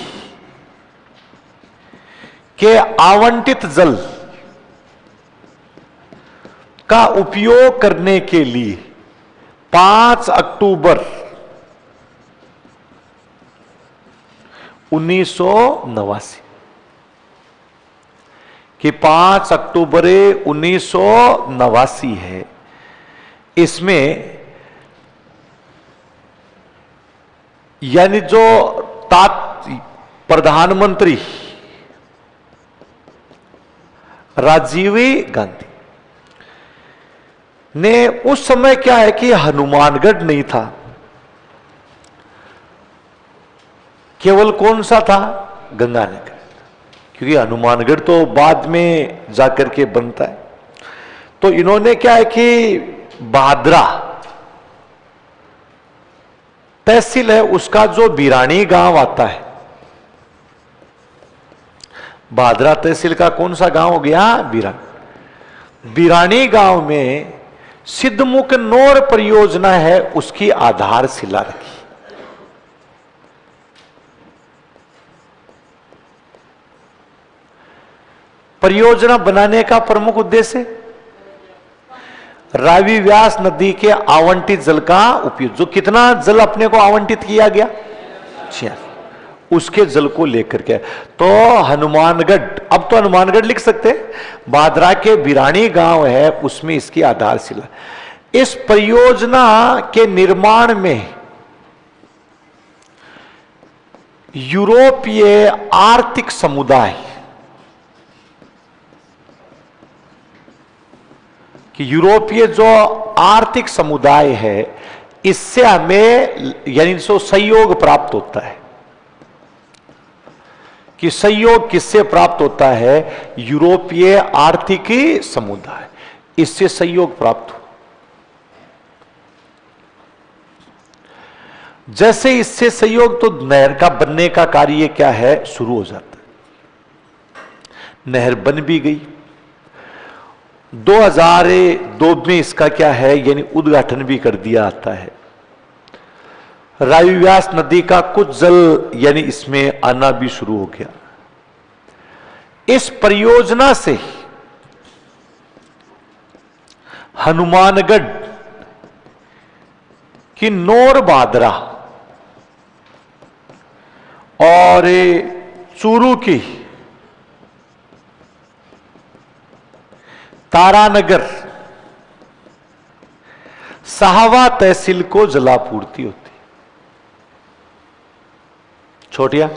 A: के आवंटित जल का उपयोग करने के लिए 5 अक्टूबर 1989 कि 5 अक्टूबर 1989 है, इसमें यानी जो प्रधानमंत्री राजीव गांधी ने, उस समय क्या है कि हनुमानगढ़ नहीं था, केवल कौन सा था, गंगानगर, क्योंकि हनुमानगढ़ तो बाद में जाकर के बनता है। तो इन्होंने क्या है कि भादरा तहसील है, उसका जो बिरानी गांव आता है, भादरा तहसील का कौन सा गांव हो गया, बिरानी। बिरानी गांव में सिद्धमुख नौर परियोजना है, उसकी आधारशिला रखी। परियोजना बनाने का प्रमुख उद्देश्य रावी व्यास नदी के आवंटित जल का उपयोग, जो कितना जल अपने को आवंटित किया गया, उसके जल को लेकर के। तो हनुमानगढ़, अब तो हनुमानगढ़ लिख सकते हैं, भादरा के बिरानी गांव है, उसमें इसकी आधारशिला। इस परियोजना के निर्माण में यूरोपीय आर्थिक समुदाय, कि यूरोपीय जो आर्थिक समुदाय है, इससे हमें यानी सो सहयोग प्राप्त होता है। कि सहयोग किससे प्राप्त होता है, यूरोपीय आर्थिक समुदाय, इससे सहयोग प्राप्त हो। जैसे इससे सहयोग, तो नहर का बनने का कार्य क्या है, शुरू हो जाता है। नहर बन भी गई, 2002 में इसका क्या है, यानी उद्घाटन भी कर दिया जाता है। रावी व्यास नदी का कुछ जल यानी इसमें आना भी शुरू हो गया। इस परियोजना से हनुमानगढ़ की नौर भादरा और चूरू की तारानगर साहवा तहसील को जलापूर्ति होती। छोटिया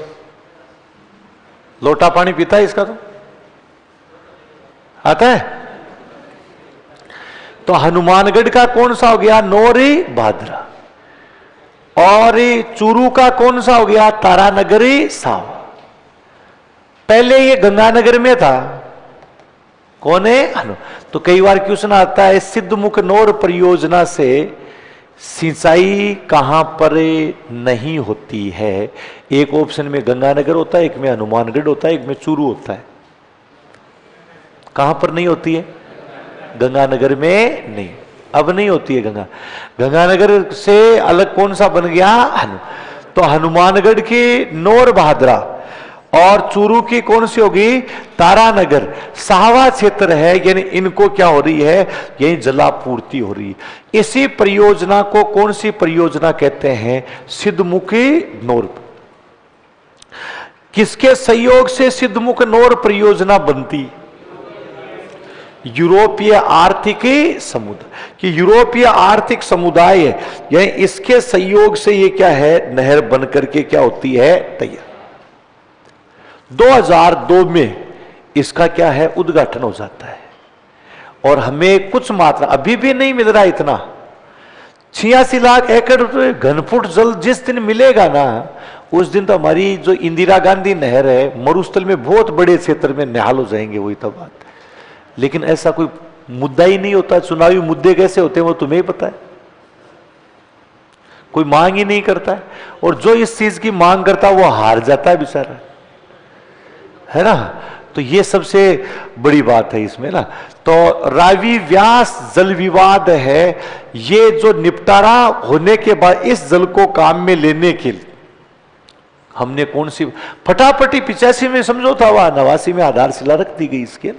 A: लोटा पानी पीता है इसका, तो आता है। तो हनुमानगढ़ का कौन सा हो गया, नौरी भादरा, और चूरू का कौन सा हो गया, तारानगरी साहवा। पहले ये गंगानगर में था, कौन है, तो कई बार क्वेश्चन आता है, सिद्धमुख नौर परियोजना से सिंचाई कहां पर नहीं होती है। एक ऑप्शन में गंगानगर होता है, एक में हनुमानगढ़ होता है, एक में चूरू होता है। कहां पर नहीं होती है, गंगानगर में नहीं, अब नहीं होती है। गंगानगर से अलग कौन सा बन गया, तो हनुमानगढ़ की नौर भादरा और चूरू की कौन सी होगी, तारानगर। साहवा क्षेत्र है, यानी इनको क्या हो रही है, यही जलापूर्ति हो रही है। इसी परियोजना को कौन सी परियोजना कहते हैं, सिद्धमुखी नौर। किसके सहयोग से सिद्धमुख नौर परियोजना बनती, यूरोपीय आर्थिक समुदाय, कि यूरोपीय आर्थिक समुदाय है, यानी इसके सहयोग से ये क्या है, नहर बनकर के क्या होती है, तैयार। 2002 में इसका क्या है, उद्घाटन हो जाता है। और हमें कुछ मात्रा, अभी भी नहीं मिल रहा इतना, 86 लाख एकड़ घनफुट जल जिस दिन मिलेगा ना, उस दिन तो हमारी जो इंदिरा गांधी नहर है, मरुस्थल में बहुत बड़े क्षेत्र में निहाल हो जाएंगे, वही तो बात है। लेकिन ऐसा कोई मुद्दा ही नहीं होता। चुनावी मुद्दे कैसे होते हैं वो तुम्हें ही पता है, कोई मांग ही नहीं करता है, और जो इस चीज की मांग करता है वो हार जाता है बेचारा, है ना। तो ये सबसे बड़ी बात है इसमें ना। तो रावी व्यास जल विवाद है, ये जो निपटारा होने के बाद इस जल को काम में लेने के लिए हमने कौन सी फटाफटी 85 में समझौता हुआ, 89 में आधारशिला रख दी गई इसके।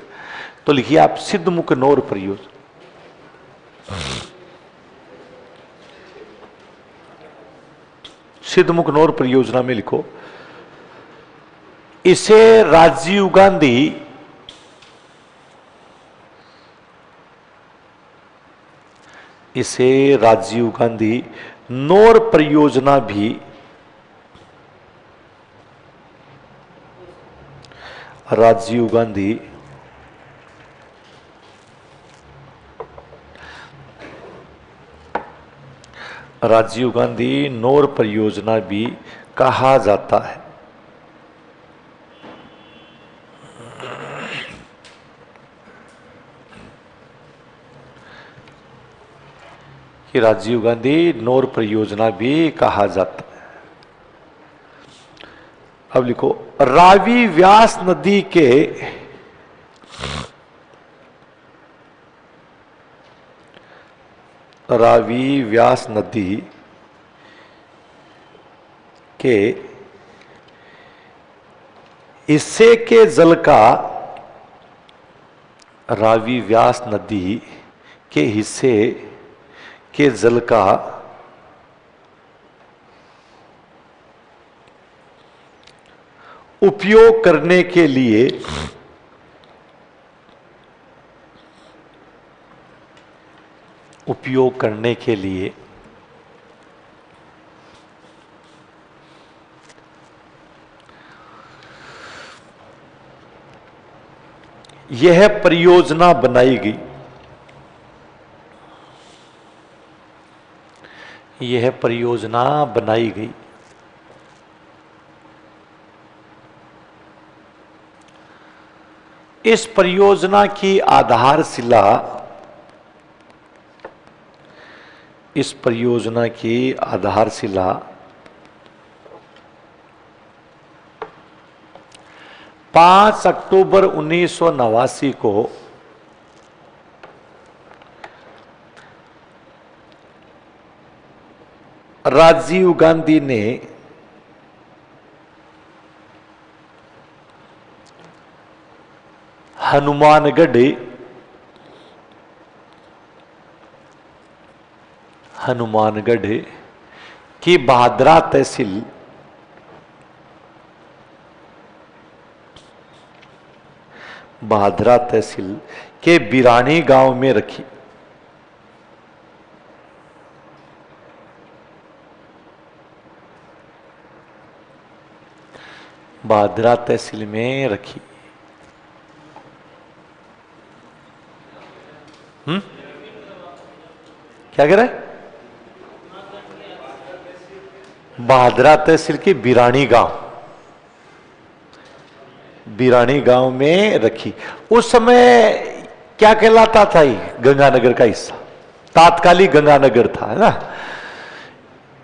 A: तो लिखिए आप सिद्धमुख नौर परियोजना। सिद्धमुख नौर परियोजना में लिखो, इसे राजीव गांधी नौर परियोजना भी राजीव गांधी नौर परियोजना भी कहा जाता है। कि राजीव गांधी नौर परियोजना भी कहा जाता है। अब लिखो, रावी व्यास नदी के हिस्से के जल का, रावी व्यास नदी के हिस्से के जल का उपयोग करने के लिए यह परियोजना बनाई गई। इस परियोजना की आधारशिला 5 अक्टूबर 1989 को राजीव गांधी ने हनुमानगढ़ की भादरा तहसील के बिरानी गांव में रखी। भादरा तहसील में रखी। क्या कह रहे? भादरा तहसील के बिरानी गांव में रखी। उस समय क्या कहलाता था? ये गंगानगर का हिस्सा, तात्कालिक गंगानगर था, है ना।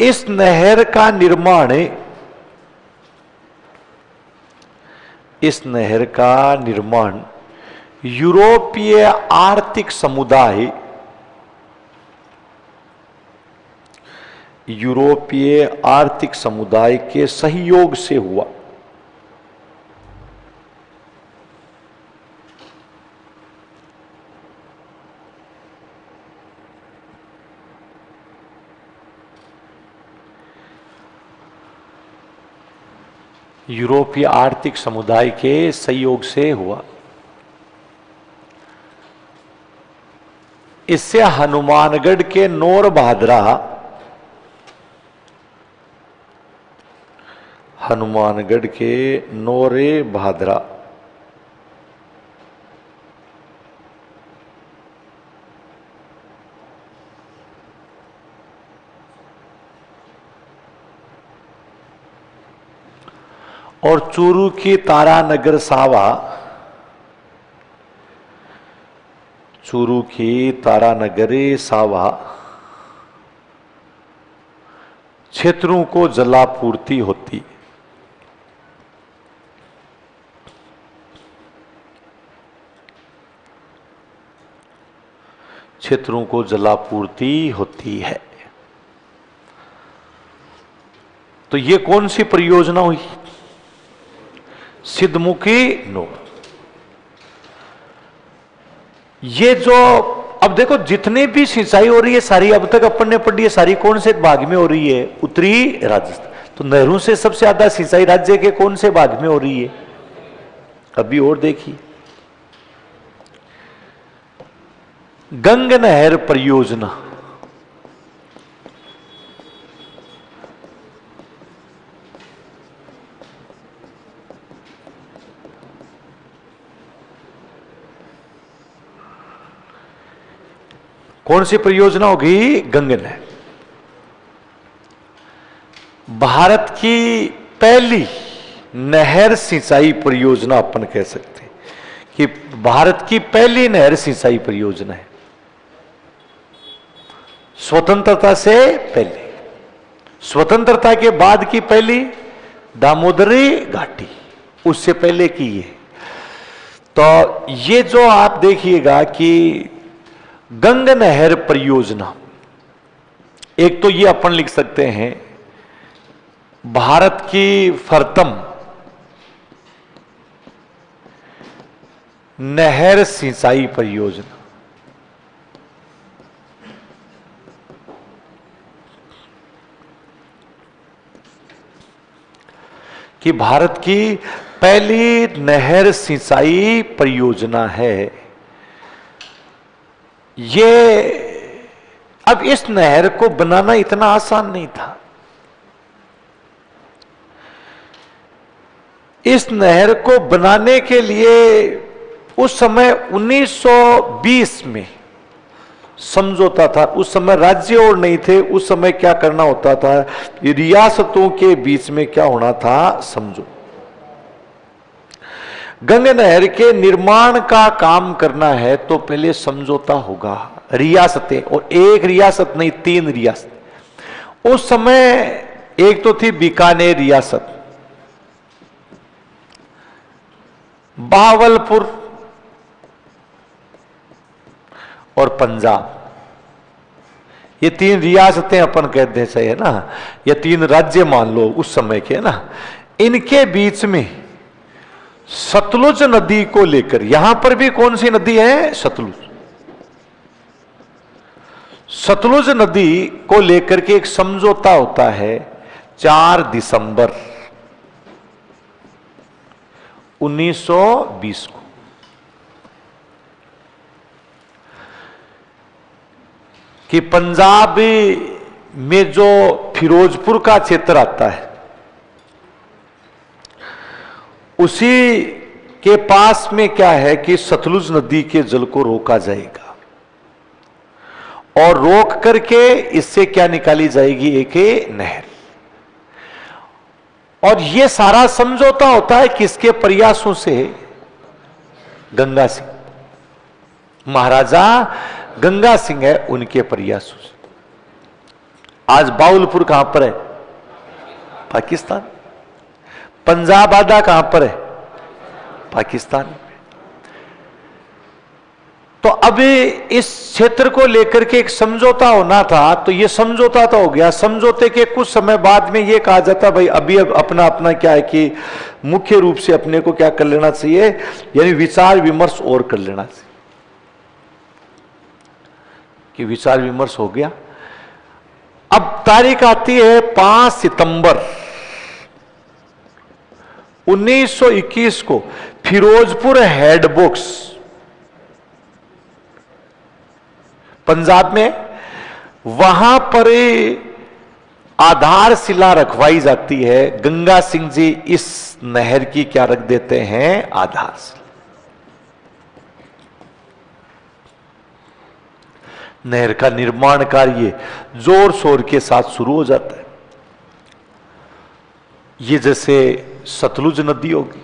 A: इस नहर का निर्माण यूरोपीय आर्थिक समुदाय के सहयोग से हुआ। यूरोपीय आर्थिक समुदाय के सहयोग से हुआ। इससे हनुमानगढ़ के नौर भादरा और चूरू की तारानगर सावा क्षेत्रों को जलापूर्ति होती। है। तो ये कौन सी परियोजना हुई? सिद्धमुखी नोबल। ये जो अब देखो जितनी भी सिंचाई हो रही है सारी अब तक अपन ने पढ़ी है, सारी कौन से भाग में हो रही है? उत्तरी राजस्थान। तो नहरों से सबसे ज्यादा सिंचाई राज्य के कौन से भाग में हो रही है? अभी और देखिए, गंग नहर परियोजना। कौन सी परियोजना होगी? गंग नहर। भारत की पहली नहर सिंचाई परियोजना अपन कह सकते हैं कि भारत की पहली नहर सिंचाई परियोजना है, स्वतंत्रता से पहले। स्वतंत्रता के बाद की पहली दामोदरी घाटी, उससे पहले की है। तो ये जो आप देखिएगा कि गंग नहर परियोजना, एक तो ये अपन लिख सकते हैं भारत की प्रथम नहर सिंचाई परियोजना। कि भारत की पहली नहर सिंचाई परियोजना है ये। अब इस नहर को बनाना इतना आसान नहीं था। इस नहर को बनाने के लिए उस समय 1920 में समझौता था। उस समय राज्य और नहीं थे। उस समय क्या करना होता था, रियासतों के बीच में क्या होना था, समझो। गंग नहर के निर्माण का काम करना है तो पहले समझौता होगा। रियासतें, और एक रियासत नहीं 3 रियासत। उस समय एक तो थी बीकानेर रियासत, बहावलपुर और पंजाब। ये 3 रियासतें अपन कहते हैं, सही है ना? ये 3 राज्य मान लो उस समय के, है ना? इनके बीच में सतलुज नदी को लेकर, यहां पर भी कौन सी नदी है? सतलुज। सतलुज नदी को लेकर के एक समझौता होता है 4 दिसंबर 1920 को। कि पंजाब में जो फिरोजपुर का क्षेत्र आता है उसी के पास में क्या है कि सतलुज नदी के जल को रोका जाएगा और रोक करके इससे क्या निकाली जाएगी? एक नहर। और यह सारा समझौता होता है किसके प्रयासों से? गंगा सिंह, महाराजा गंगा सिंह है उनके प्रयासों से। आज बाउलपुर कहां पर है? पाकिस्तान। पंजाब आधा कहां पर है? पाकिस्तान। तो अभी इस क्षेत्र को लेकर के एक समझौता होना था, तो यह समझौता तो हो गया। समझौते के कुछ समय बाद में यह कहा जाता भाई अभी अब अपना अपना क्या है कि मुख्य रूप से अपने को क्या कर लेना चाहिए, यानी विचार विमर्श और कर लेना चाहिए। कि विचार विमर्श हो गया। अब तारीख आती है 5 सितंबर 1921 को फिरोजपुर हेडबॉक्स पंजाब में, वहां पर आधारशिला रखवाई जाती है। गंगा सिंह जी इस नहर की क्या रख देते हैं? आधारशिला। नहर का निर्माण कार्य जोर शोर के साथ शुरू हो जाता है। ये जैसे सतलुज नदी होगी,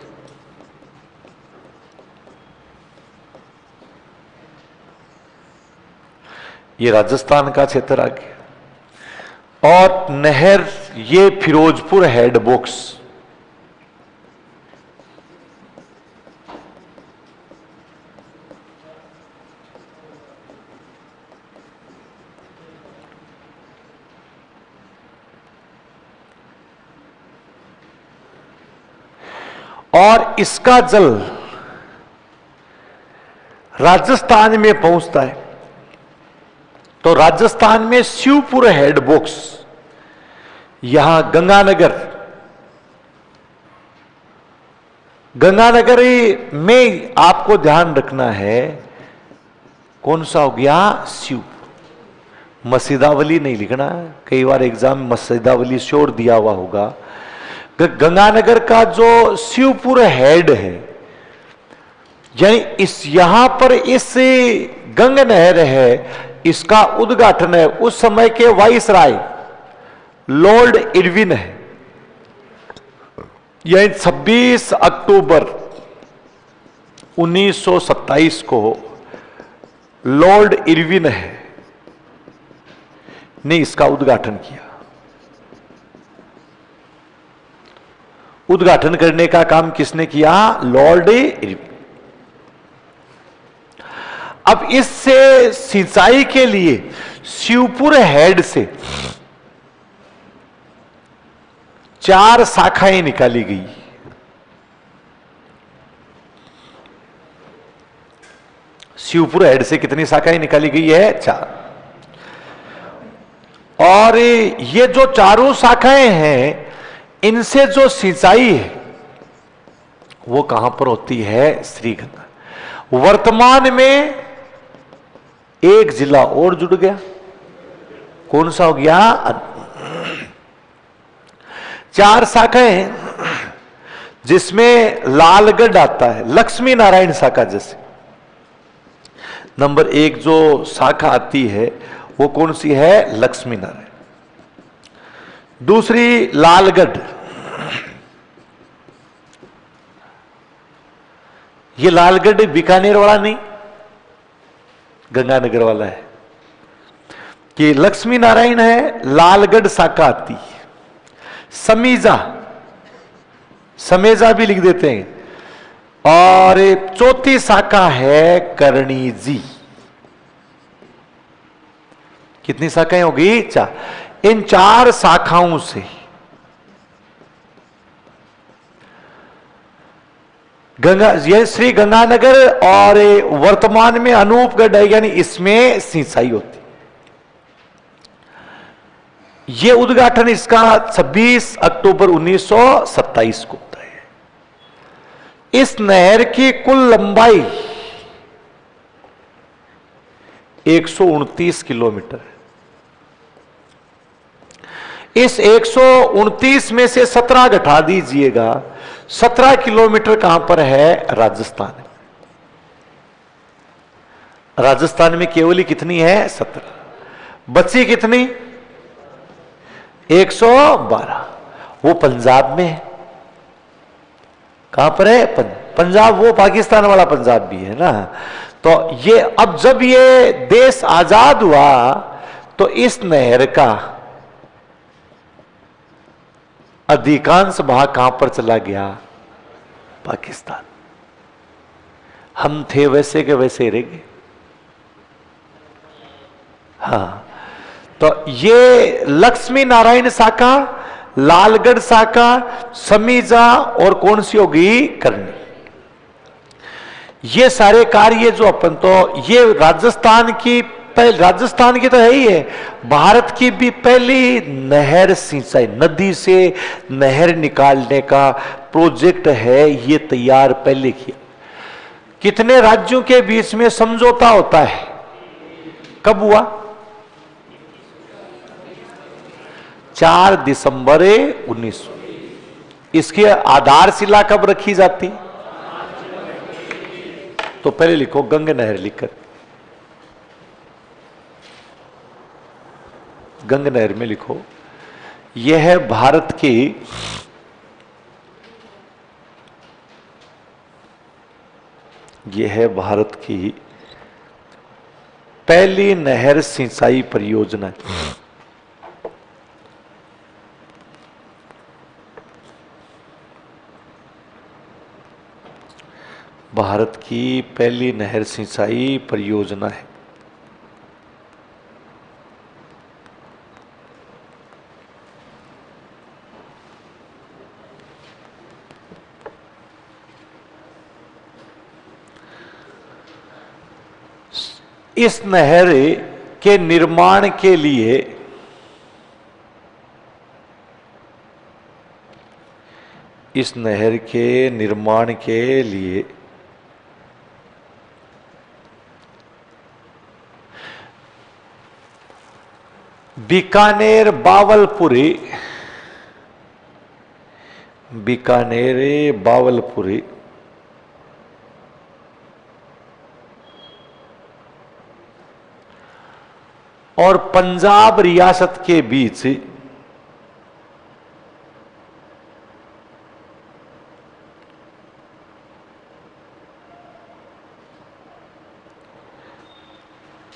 A: ये राजस्थान का क्षेत्र आ गया, और नहर ये फिरोजपुर हेडबॉक्स। और इसका जल राजस्थान में पहुंचता है। तो राजस्थान में शिवपुर हेड बॉक्स, यहां गंगानगर में आपको ध्यान रखना है, कौन सा हो गया, शिव। मसीदावली नहीं लिखना, कई बार एग्जाम में मसीदावली श्योर दिया हुआ होगा। गंगानगर का जो शिवपुर हेड है, यानी इस यहां पर इस गंग नहर है, इसका उद्घाटन है उस समय के वाइसराय लॉर्ड इरविन है। यह 26 अक्टूबर 1927 को लॉर्ड इरविन है ने इसका उद्घाटन किया। उद्घाटन करने का काम किसने किया, लॉर्ड इरविन। अब इससे सिंचाई के लिए शिवपुर हेड से 4 शाखाएं निकाली गई। शिवपुर हेड से कितनी शाखाएं निकाली गई है, 4। और ये जो चारों शाखाएं हैं, इनसे जो सिंचाई है वो कहां पर होती है, श्रीगंगा। वर्तमान में एक जिला और जुड़ गया, कौन सा हो गया, 4 शाखाएं, जिसमें लालगढ़ आता है, लक्ष्मी नारायण शाखा। जैसे नंबर 1 जो शाखा आती है वो कौन सी है, लक्ष्मी नारायण। दूसरी लालगढ़, ये लालगढ़ बीकानेर वाला नहीं, गंगानगर वाला है। कि लक्ष्मी नारायण है, लालगढ़ शाखा आती है। समेजा भी लिख देते हैं। और चौथी शाखा है करणी जी। कितनी शाखाएं होगी, 4। इन 4 शाखाओं से यह श्री गंगानगर और वर्तमान में अनूपगढ़ है, यानी इसमें सिंचाई होती। यह उद्घाटन इसका 26 अक्टूबर 1927 को होता है। इस नहर की कुल लंबाई 129 किलोमीटर है। इस 129 में से 17 घटा दीजिएगा, 17 किलोमीटर कहां पर है, राजस्थान में। राजस्थान में केवल कितनी है, 17। बची कितनी, 112। वो पंजाब में है। कहां पर है, पंजाब। वो पाकिस्तान वाला पंजाब भी है ना। तो ये अब जब ये देश आजाद हुआ तो इस नहर का अधिकांश भाग कहां पर चला गया, पाकिस्तान। हम थे वैसे के वैसे रह गए। हाँ, तो ये लक्ष्मी नारायण शाखा, लालगढ़ शाखा, समीजा और कौन सी होगी, करनी। ये सारे कार्य जो अपन, तो ये राजस्थान की तो है ही है, भारत की भी पहली नहर सिंचाई, नदी से नहर निकालने का प्रोजेक्ट है, ये तैयार पहले किया। कितने राज्यों के बीच में समझौता होता है, कब हुआ, 4 दिसंबर 1900। इसकी आधारशिला कब रखी जाती, तो पहले लिखो गंग नहर, लिखकर गंग नहर में लिखो, यह है भारत की पहली नहर सिंचाई परियोजना। भारत की पहली नहर सिंचाई परियोजना है। इस नहर के निर्माण के लिए इस नहर के निर्माण के लिए बीकानेर बावलपुरी और पंजाब रियासत के बीच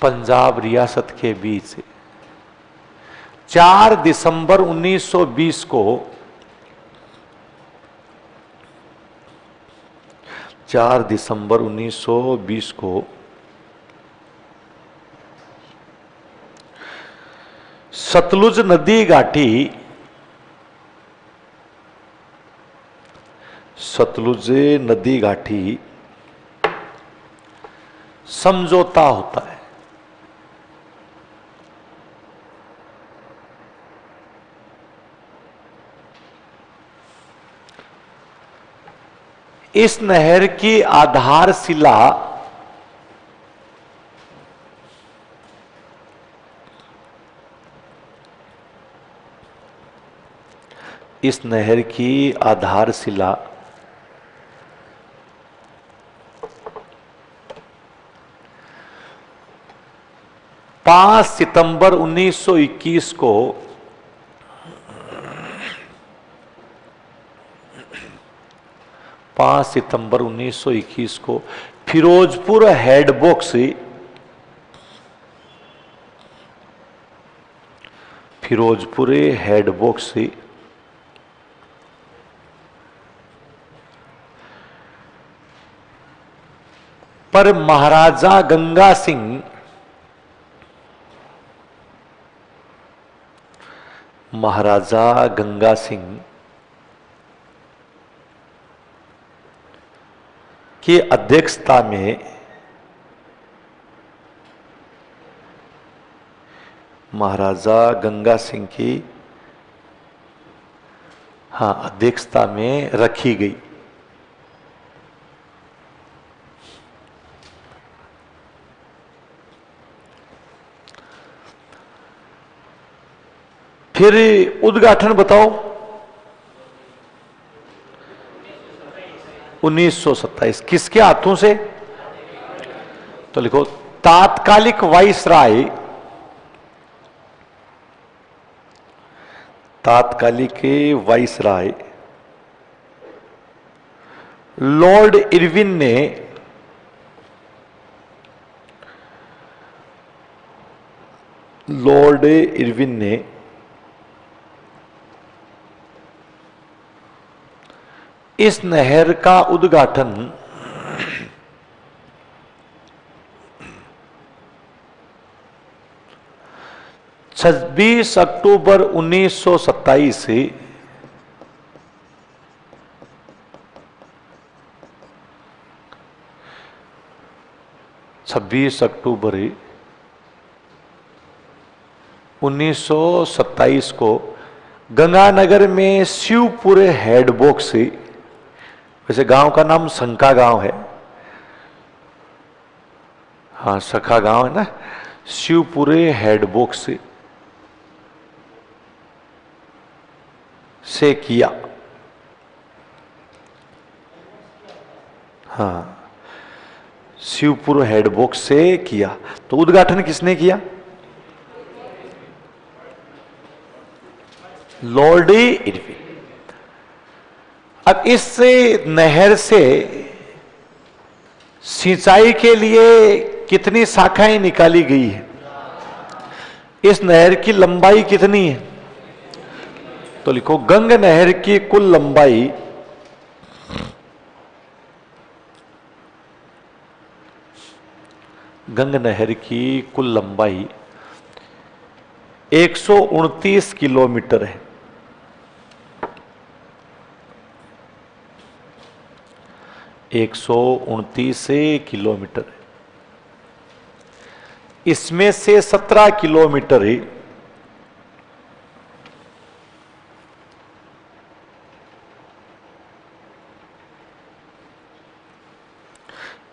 A: पंजाब रियासत के बीच 4 दिसंबर 1920 को 4 दिसंबर 1920 को सतलुज नदी घाटी समझौता होता है। इस नहर की आधारशिला इस नहर की आधारशिला 5 सितंबर 1921 को 5 सितंबर 1921 को फिरोजपुर हेडबॉक्स पर महाराजा गंगा सिंह की अध्यक्षता में अध्यक्षता में रखी गई। फिर उद्घाटन बताओ। 1927 किसके हाथों से? तो लिखो तात्कालिक वाइसराय लॉर्ड इरविन ने इस नहर का उद्घाटन 26 अक्टूबर 1927 से 26 अक्टूबर 1927 को गंगानगर में शिवपुर हेडबॉक्स, वैसे गांव का नाम संका गांव है, हाँ सखा गांव है ना, शिवपुरे हेडबॉक्स से किया। हाँ शिवपुर हेडबॉक्स से किया। तो उद्घाटन किसने किया? Lord Irwin. अब इस नहर से सिंचाई के लिए कितनी शाखाएं निकाली गई है? इस नहर की लंबाई कितनी है? तो लिखो गंग नहर की कुल लंबाई 129 किलोमीटर है। 129 किलोमीटर। इसमें से 17 किलोमीटर ही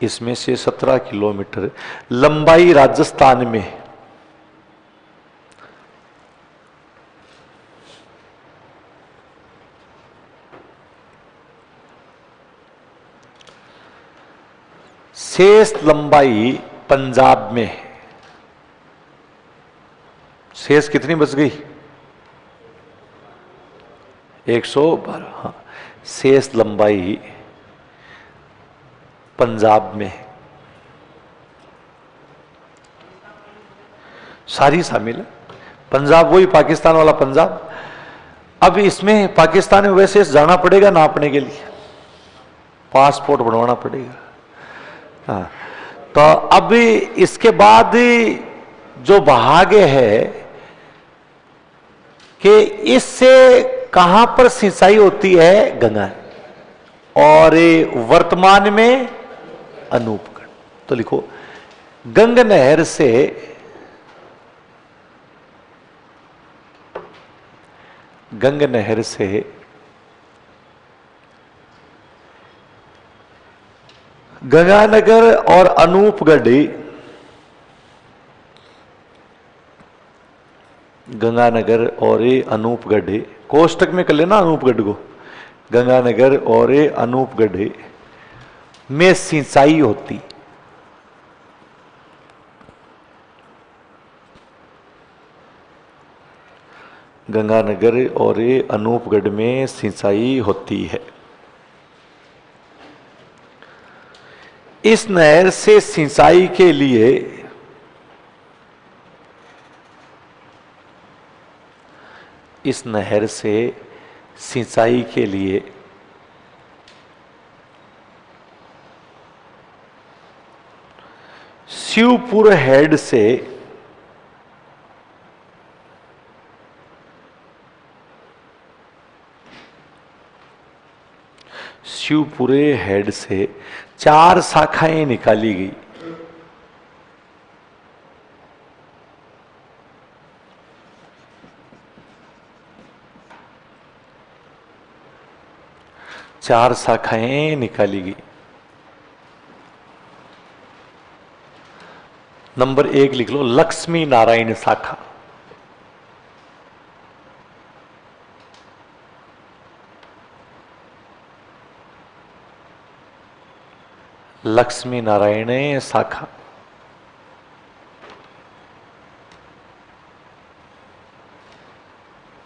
A: इसमें से 17 किलोमीटर लंबाई राजस्थान में शेष लंबाई पंजाब में है। शेष कितनी बच गई? 112। हाँ, शेष लंबाई पंजाब में है। सारी शामिल है। पंजाब वही पाकिस्तान वाला पंजाब। अब इसमें पाकिस्तान में वैसे जाना पड़ेगा नापने के लिए, पासपोर्ट बनवाना पड़ेगा। हाँ, तो अब इसके बाद जो भाग है कि इससे कहां पर सिंचाई होती है? गंगा, और वर्तमान में अनूपगढ़। तो लिखो गंग नहर से गंगानगर और अनूपगढ़, गंगानगर और अनूपगढ़, कोष्टक में कर लेना अनूपगढ़ को, गंगानगर और अनूपगढ़ में सिंचाई होती। गंगानगर और अनूपगढ़ में सिंचाई होती है। इस नहर से सिंचाई के लिए शिवपुर हेड से शिवपुरे हेड से 4 शाखाएं निकाली गई। चार शाखाएं निकाली गई। नंबर 1 लिख लो, लक्ष्मी नारायण शाखा। लक्ष्मी नारायण शाखा।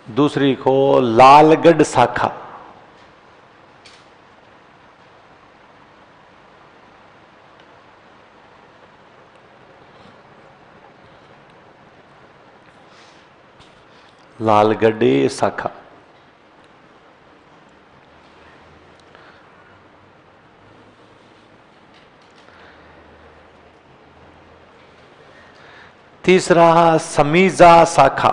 A: दूसरी को लालगढ़ शाखा। लालगढ़ शाखा। तीसरा समीजा शाखा।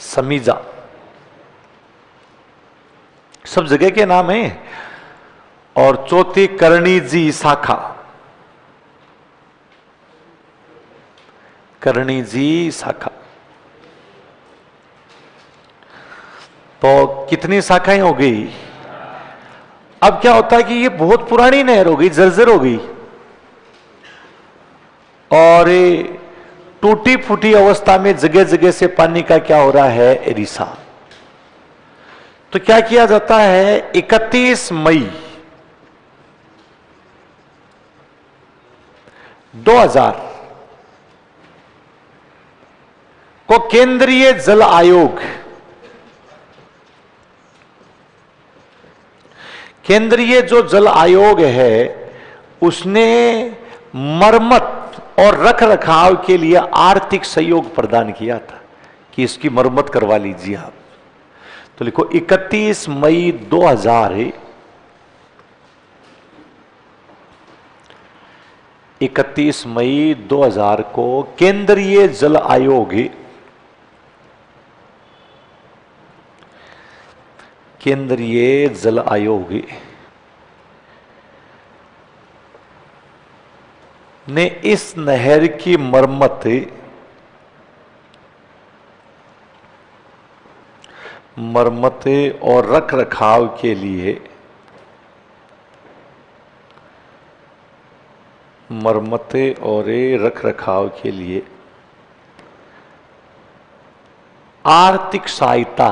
A: समीजा सब जगह के नाम है। और चौथी करणी शाखा। करणी शाखा। तो कितनी शाखाएं हो गई? अब क्या होता है कि ये बहुत पुरानी नहर हो गई, जर्जर हो गई और टूटी फूटी अवस्था में जगह जगह से पानी का क्या हो रहा है? रिसा। तो क्या किया जाता है? 31 मई 2000 को केंद्रीय जल आयोग, केंद्रीय जो जल आयोग है उसने मरम्मत और रख रखाव के लिए आर्थिक सहयोग प्रदान किया था कि इसकी मरम्मत करवा लीजिए आप। तो लिखो 31 मई 2000 31 मई 2000 को केंद्रीय जल आयोग, केंद्रीय जल आयोग ने इस नहर की मरम्मत और रख रखाव के लिए आर्थिक सहायता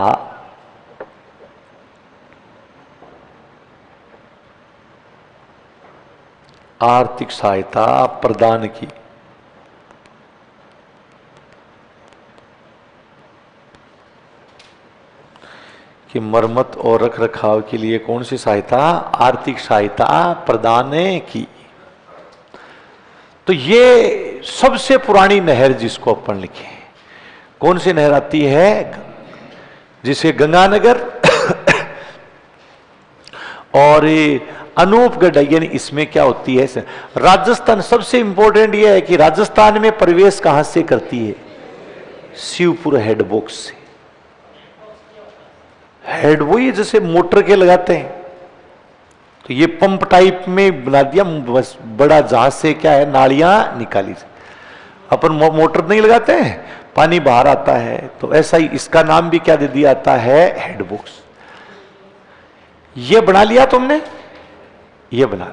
A: प्रदान की। कि मरम्मत और रख रखाव के लिए कौन सी सहायता? आर्थिक सहायता प्रदान की। तो ये सबसे पुरानी नहर जिसको अपन लिखे, कौन सी नहर आती है? जिसे गंगानगर और अनूपगढ़, यानी इसमें क्या होती है? राजस्थान। सबसे इंपॉर्टेंट यह है कि राजस्थान में प्रवेश कहां से करती है? शिवपुर हेडबॉक्स से। हेड वही जैसे मोटर के लगाते हैं, तो ये पंप टाइप में बना दिया, बस बड़ा जहाज से क्या है, नालियां निकाली। अपन मोटर नहीं लगाते हैं, पानी बाहर आता है, तो ऐसा ही इसका नाम भी क्या दे दिया जाता है? हेडबॉक्स। ये बना लिया तुमने, ये बना।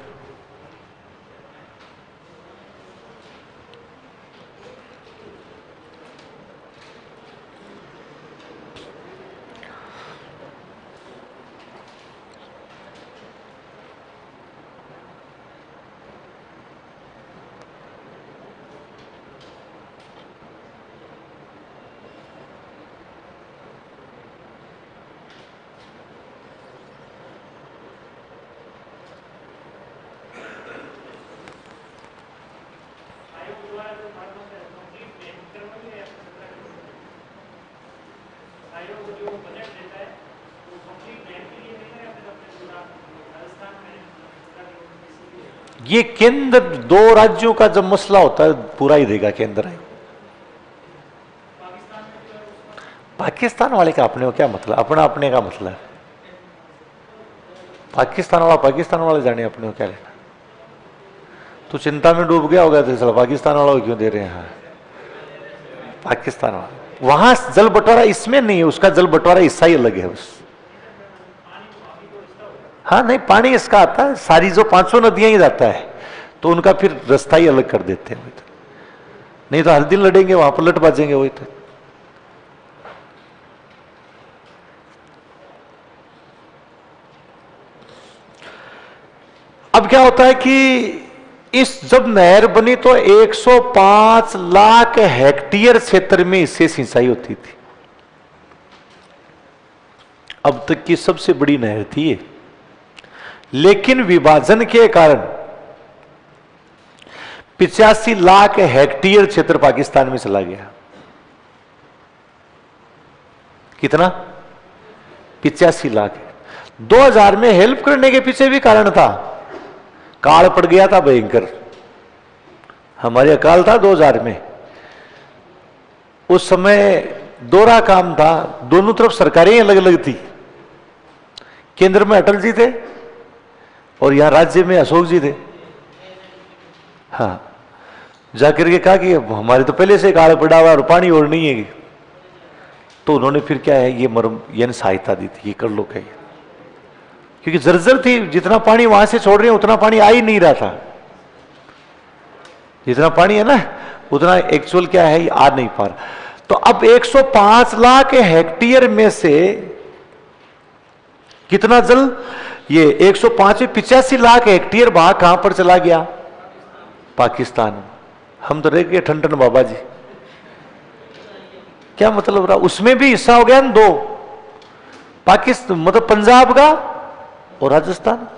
A: ये केंद्र दो राज्यों का जब मसला होता है पूरा ही देगा केंद्र है। पाकिस्तान वाले का अपने को क्या मतलब? अपना अपने का मतलब है। पाकिस्तान वाले जाने अपने को क्या लेना। तो चिंता में डूब गया होगा, तो चलो पाकिस्तान वाला को क्यों दे रहे हैं? पाकिस्तान वाला वहां जल बंटवारा इसमें नहीं है, उसका जल बंटवारा हिस्सा ही अलग है बस। हाँ नहीं, पानी इसका आता है, सारी जो 500 नदियां ही जाता है, तो उनका फिर रास्ता ही अलग कर देते हैं। नहीं तो हर दिन लड़ेंगे, वहां पर लट बाजेंगे वही तो। अब क्या होता है कि इस जब नहर बनी तो 105 लाख हेक्टेयर क्षेत्र में इससे सिंचाई होती थी। अब तक की सबसे बड़ी नहर थी ये, लेकिन विभाजन के कारण 85 लाख हेक्टेयर क्षेत्र पाकिस्तान में चला गया। कितना? 85 लाख। 2000 में हेल्प करने के पीछे भी कारण था, काल पड़ गया था भयंकर। हमारे अकाल था 2000 में, उस समय दोहरा काम था, दोनों तरफ सरकारें अलग अलग थी। केंद्र में अटल जी थे और यहां राज्य में अशोक जी थे। हाँ, जाकर के कहा कि हमारे तो पहले से काल पड़ा हुआ और पानी और नहीं है, तो उन्होंने फिर क्या है ये सहायता दी थी, ये कर लो क्या, क्योंकि जर्जर थी। जितना पानी वहां से छोड़ रहे हैं उतना पानी आ ही नहीं रहा था। जितना पानी है ना उतना एक्चुअल क्या है, ये आ नहीं पा रहा। तो अब 105 लाख हेक्टेयर में से कितना जल, ये 105 में 85 लाख हेक्टेयर भाग कहां पर चला गया? पाकिस्तान। हम तो रह गए ठन बाबा जी। क्या मतलब रहा? उसमें भी हिस्सा हो गया ना दो, पाकिस्तान मतलब पंजाब का और राजस्थान,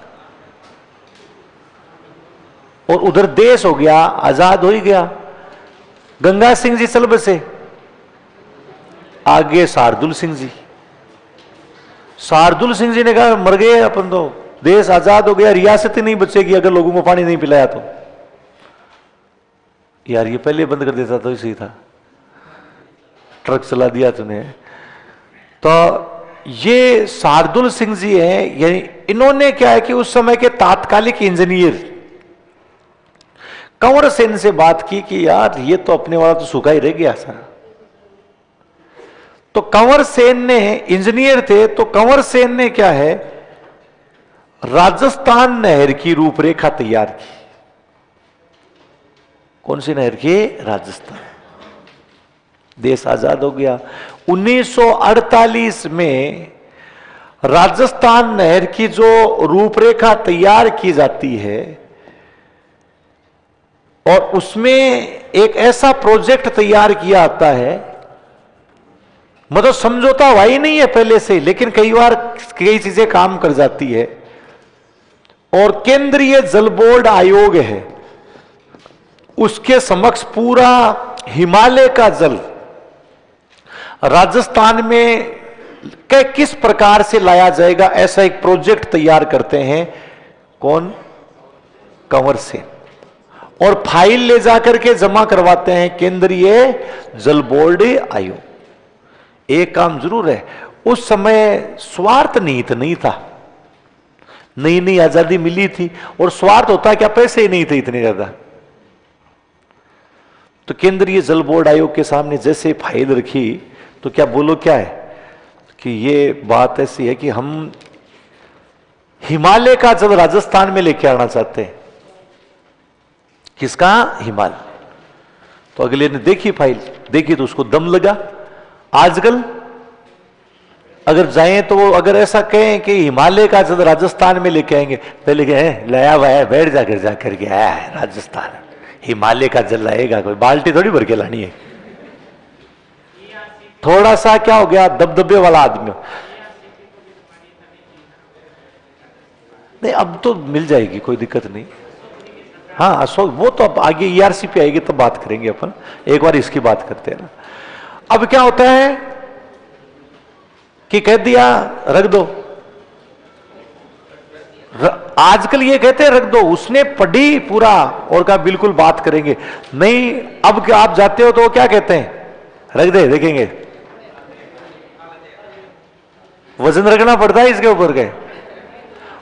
A: और उधर देश हो गया, आजाद हो ही गया। गंगा सिंह जी चल बसे, आगे शार्दुल सिंह जी। शार्दुल सिंह जी ने कहा मर गए अपन तो, देश आजाद हो गया, रियासत ही नहीं बचेगी अगर लोगों को पानी नहीं पिलाया तो। यार ये पहले बंद कर देता तो सही था, ट्रक चला दिया तूने। तो ये शार्दुल सिंह जी हैं, यानी इन्होंने क्या है कि उस समय के तात्कालिक इंजीनियर कंवर सेन से बात की कि यार ये तो अपने वाला तो सूखा ही रह गया सारा। तो कंवर सेन ने, इंजीनियर थे, तो कंवर सेन ने क्या है, राजस्थान नहर की रूपरेखा तैयार की। कौन सी नहर की? राजस्थान। देश आजाद हो गया 1948 में। राजस्थान नहर की जो रूपरेखा तैयार की जाती है और उसमें एक ऐसा प्रोजेक्ट तैयार किया जाता है, मतलब समझौता हुआ ही नहीं है पहले से, लेकिन कई बार कई चीजें काम कर जाती है। और केंद्रीय जल बोर्ड आयोग है, उसके समक्ष पूरा हिमालय का जल राजस्थान में किस प्रकार से लाया जाएगा, ऐसा एक प्रोजेक्ट तैयार करते हैं। कौन? कंवर सेन। और फाइल ले जाकर के जमा करवाते हैं केंद्रीय जल बोर्ड आयोग। एक काम जरूर है, उस समय स्वार्थ नीत नहीं था, नई नई आजादी मिली थी, और स्वार्थ होता क्या, पैसे ही नहीं थे इतने ज्यादा। तो केंद्रीय जल बोर्ड आयोग के सामने जैसे फाइल रखी, तो क्या बोलो, क्या है कि ये बात ऐसी है कि हम हिमालय का जल राजस्थान में लेके आना चाहते हैं। किसका? हिमालय। तो अगले ने देखी फाइल, देखी तो उसको दम लगा। आजकल अगर जाएं तो वो अगर ऐसा कहें कि हिमालय का जल राजस्थान में लेके आएंगे, पहले कहे लाया हुआ है, बैठ जाकर के आया है राजस्थान, हिमालय का जल लाएगा, कोई बाल्टी थोड़ी भर के लानी है। थोड़ा सा क्या हो गया, दबदबे वाला आदमी। नहीं, अब तो मिल जाएगी, कोई दिक्कत नहीं। हाँ अशोक, वो तो अब आगे ईआरसी पे आएगी तब बात करेंगे अपन, एक बार इसकी बात करते हैं ना। अब क्या होता है कि कह दिया रख दो, आजकल ये कहते हैं रख दो, उसने पढ़ी पूरा और कहा बिल्कुल बात करेंगे। नहीं, अब क्या आप जाते हो तो वो क्या कहते हैं, रख दे, देखेंगे। वजन रखना पड़ता है इसके ऊपर के।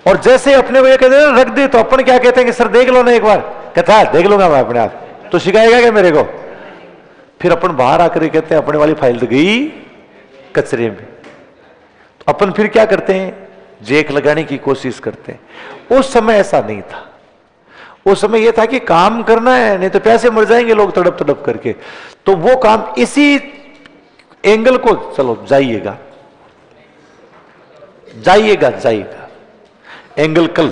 A: और जैसे अपने को ये कहते हैं रख दे, तो अपन क्या कहते हैं कि सर देख लो ना एक बार, कहता है देख लूंगा मैं अपने आप, तो शिकाएगा क्या मेरे को? फिर अपन बाहर आकर कहते हैं अपने वाली फाइल तो गई कचरे में। तो अपन फिर क्या करते हैं, जेक लगाने की कोशिश करते हैं। उस समय ऐसा नहीं था, उस समय यह था कि काम करना है, नहीं तो प्यासे मर जाएंगे लोग तड़प तड़प करके। तो वो काम इसी एंगल को, चलो जाइएगा जाइएगा जाइएगा, एंगल कल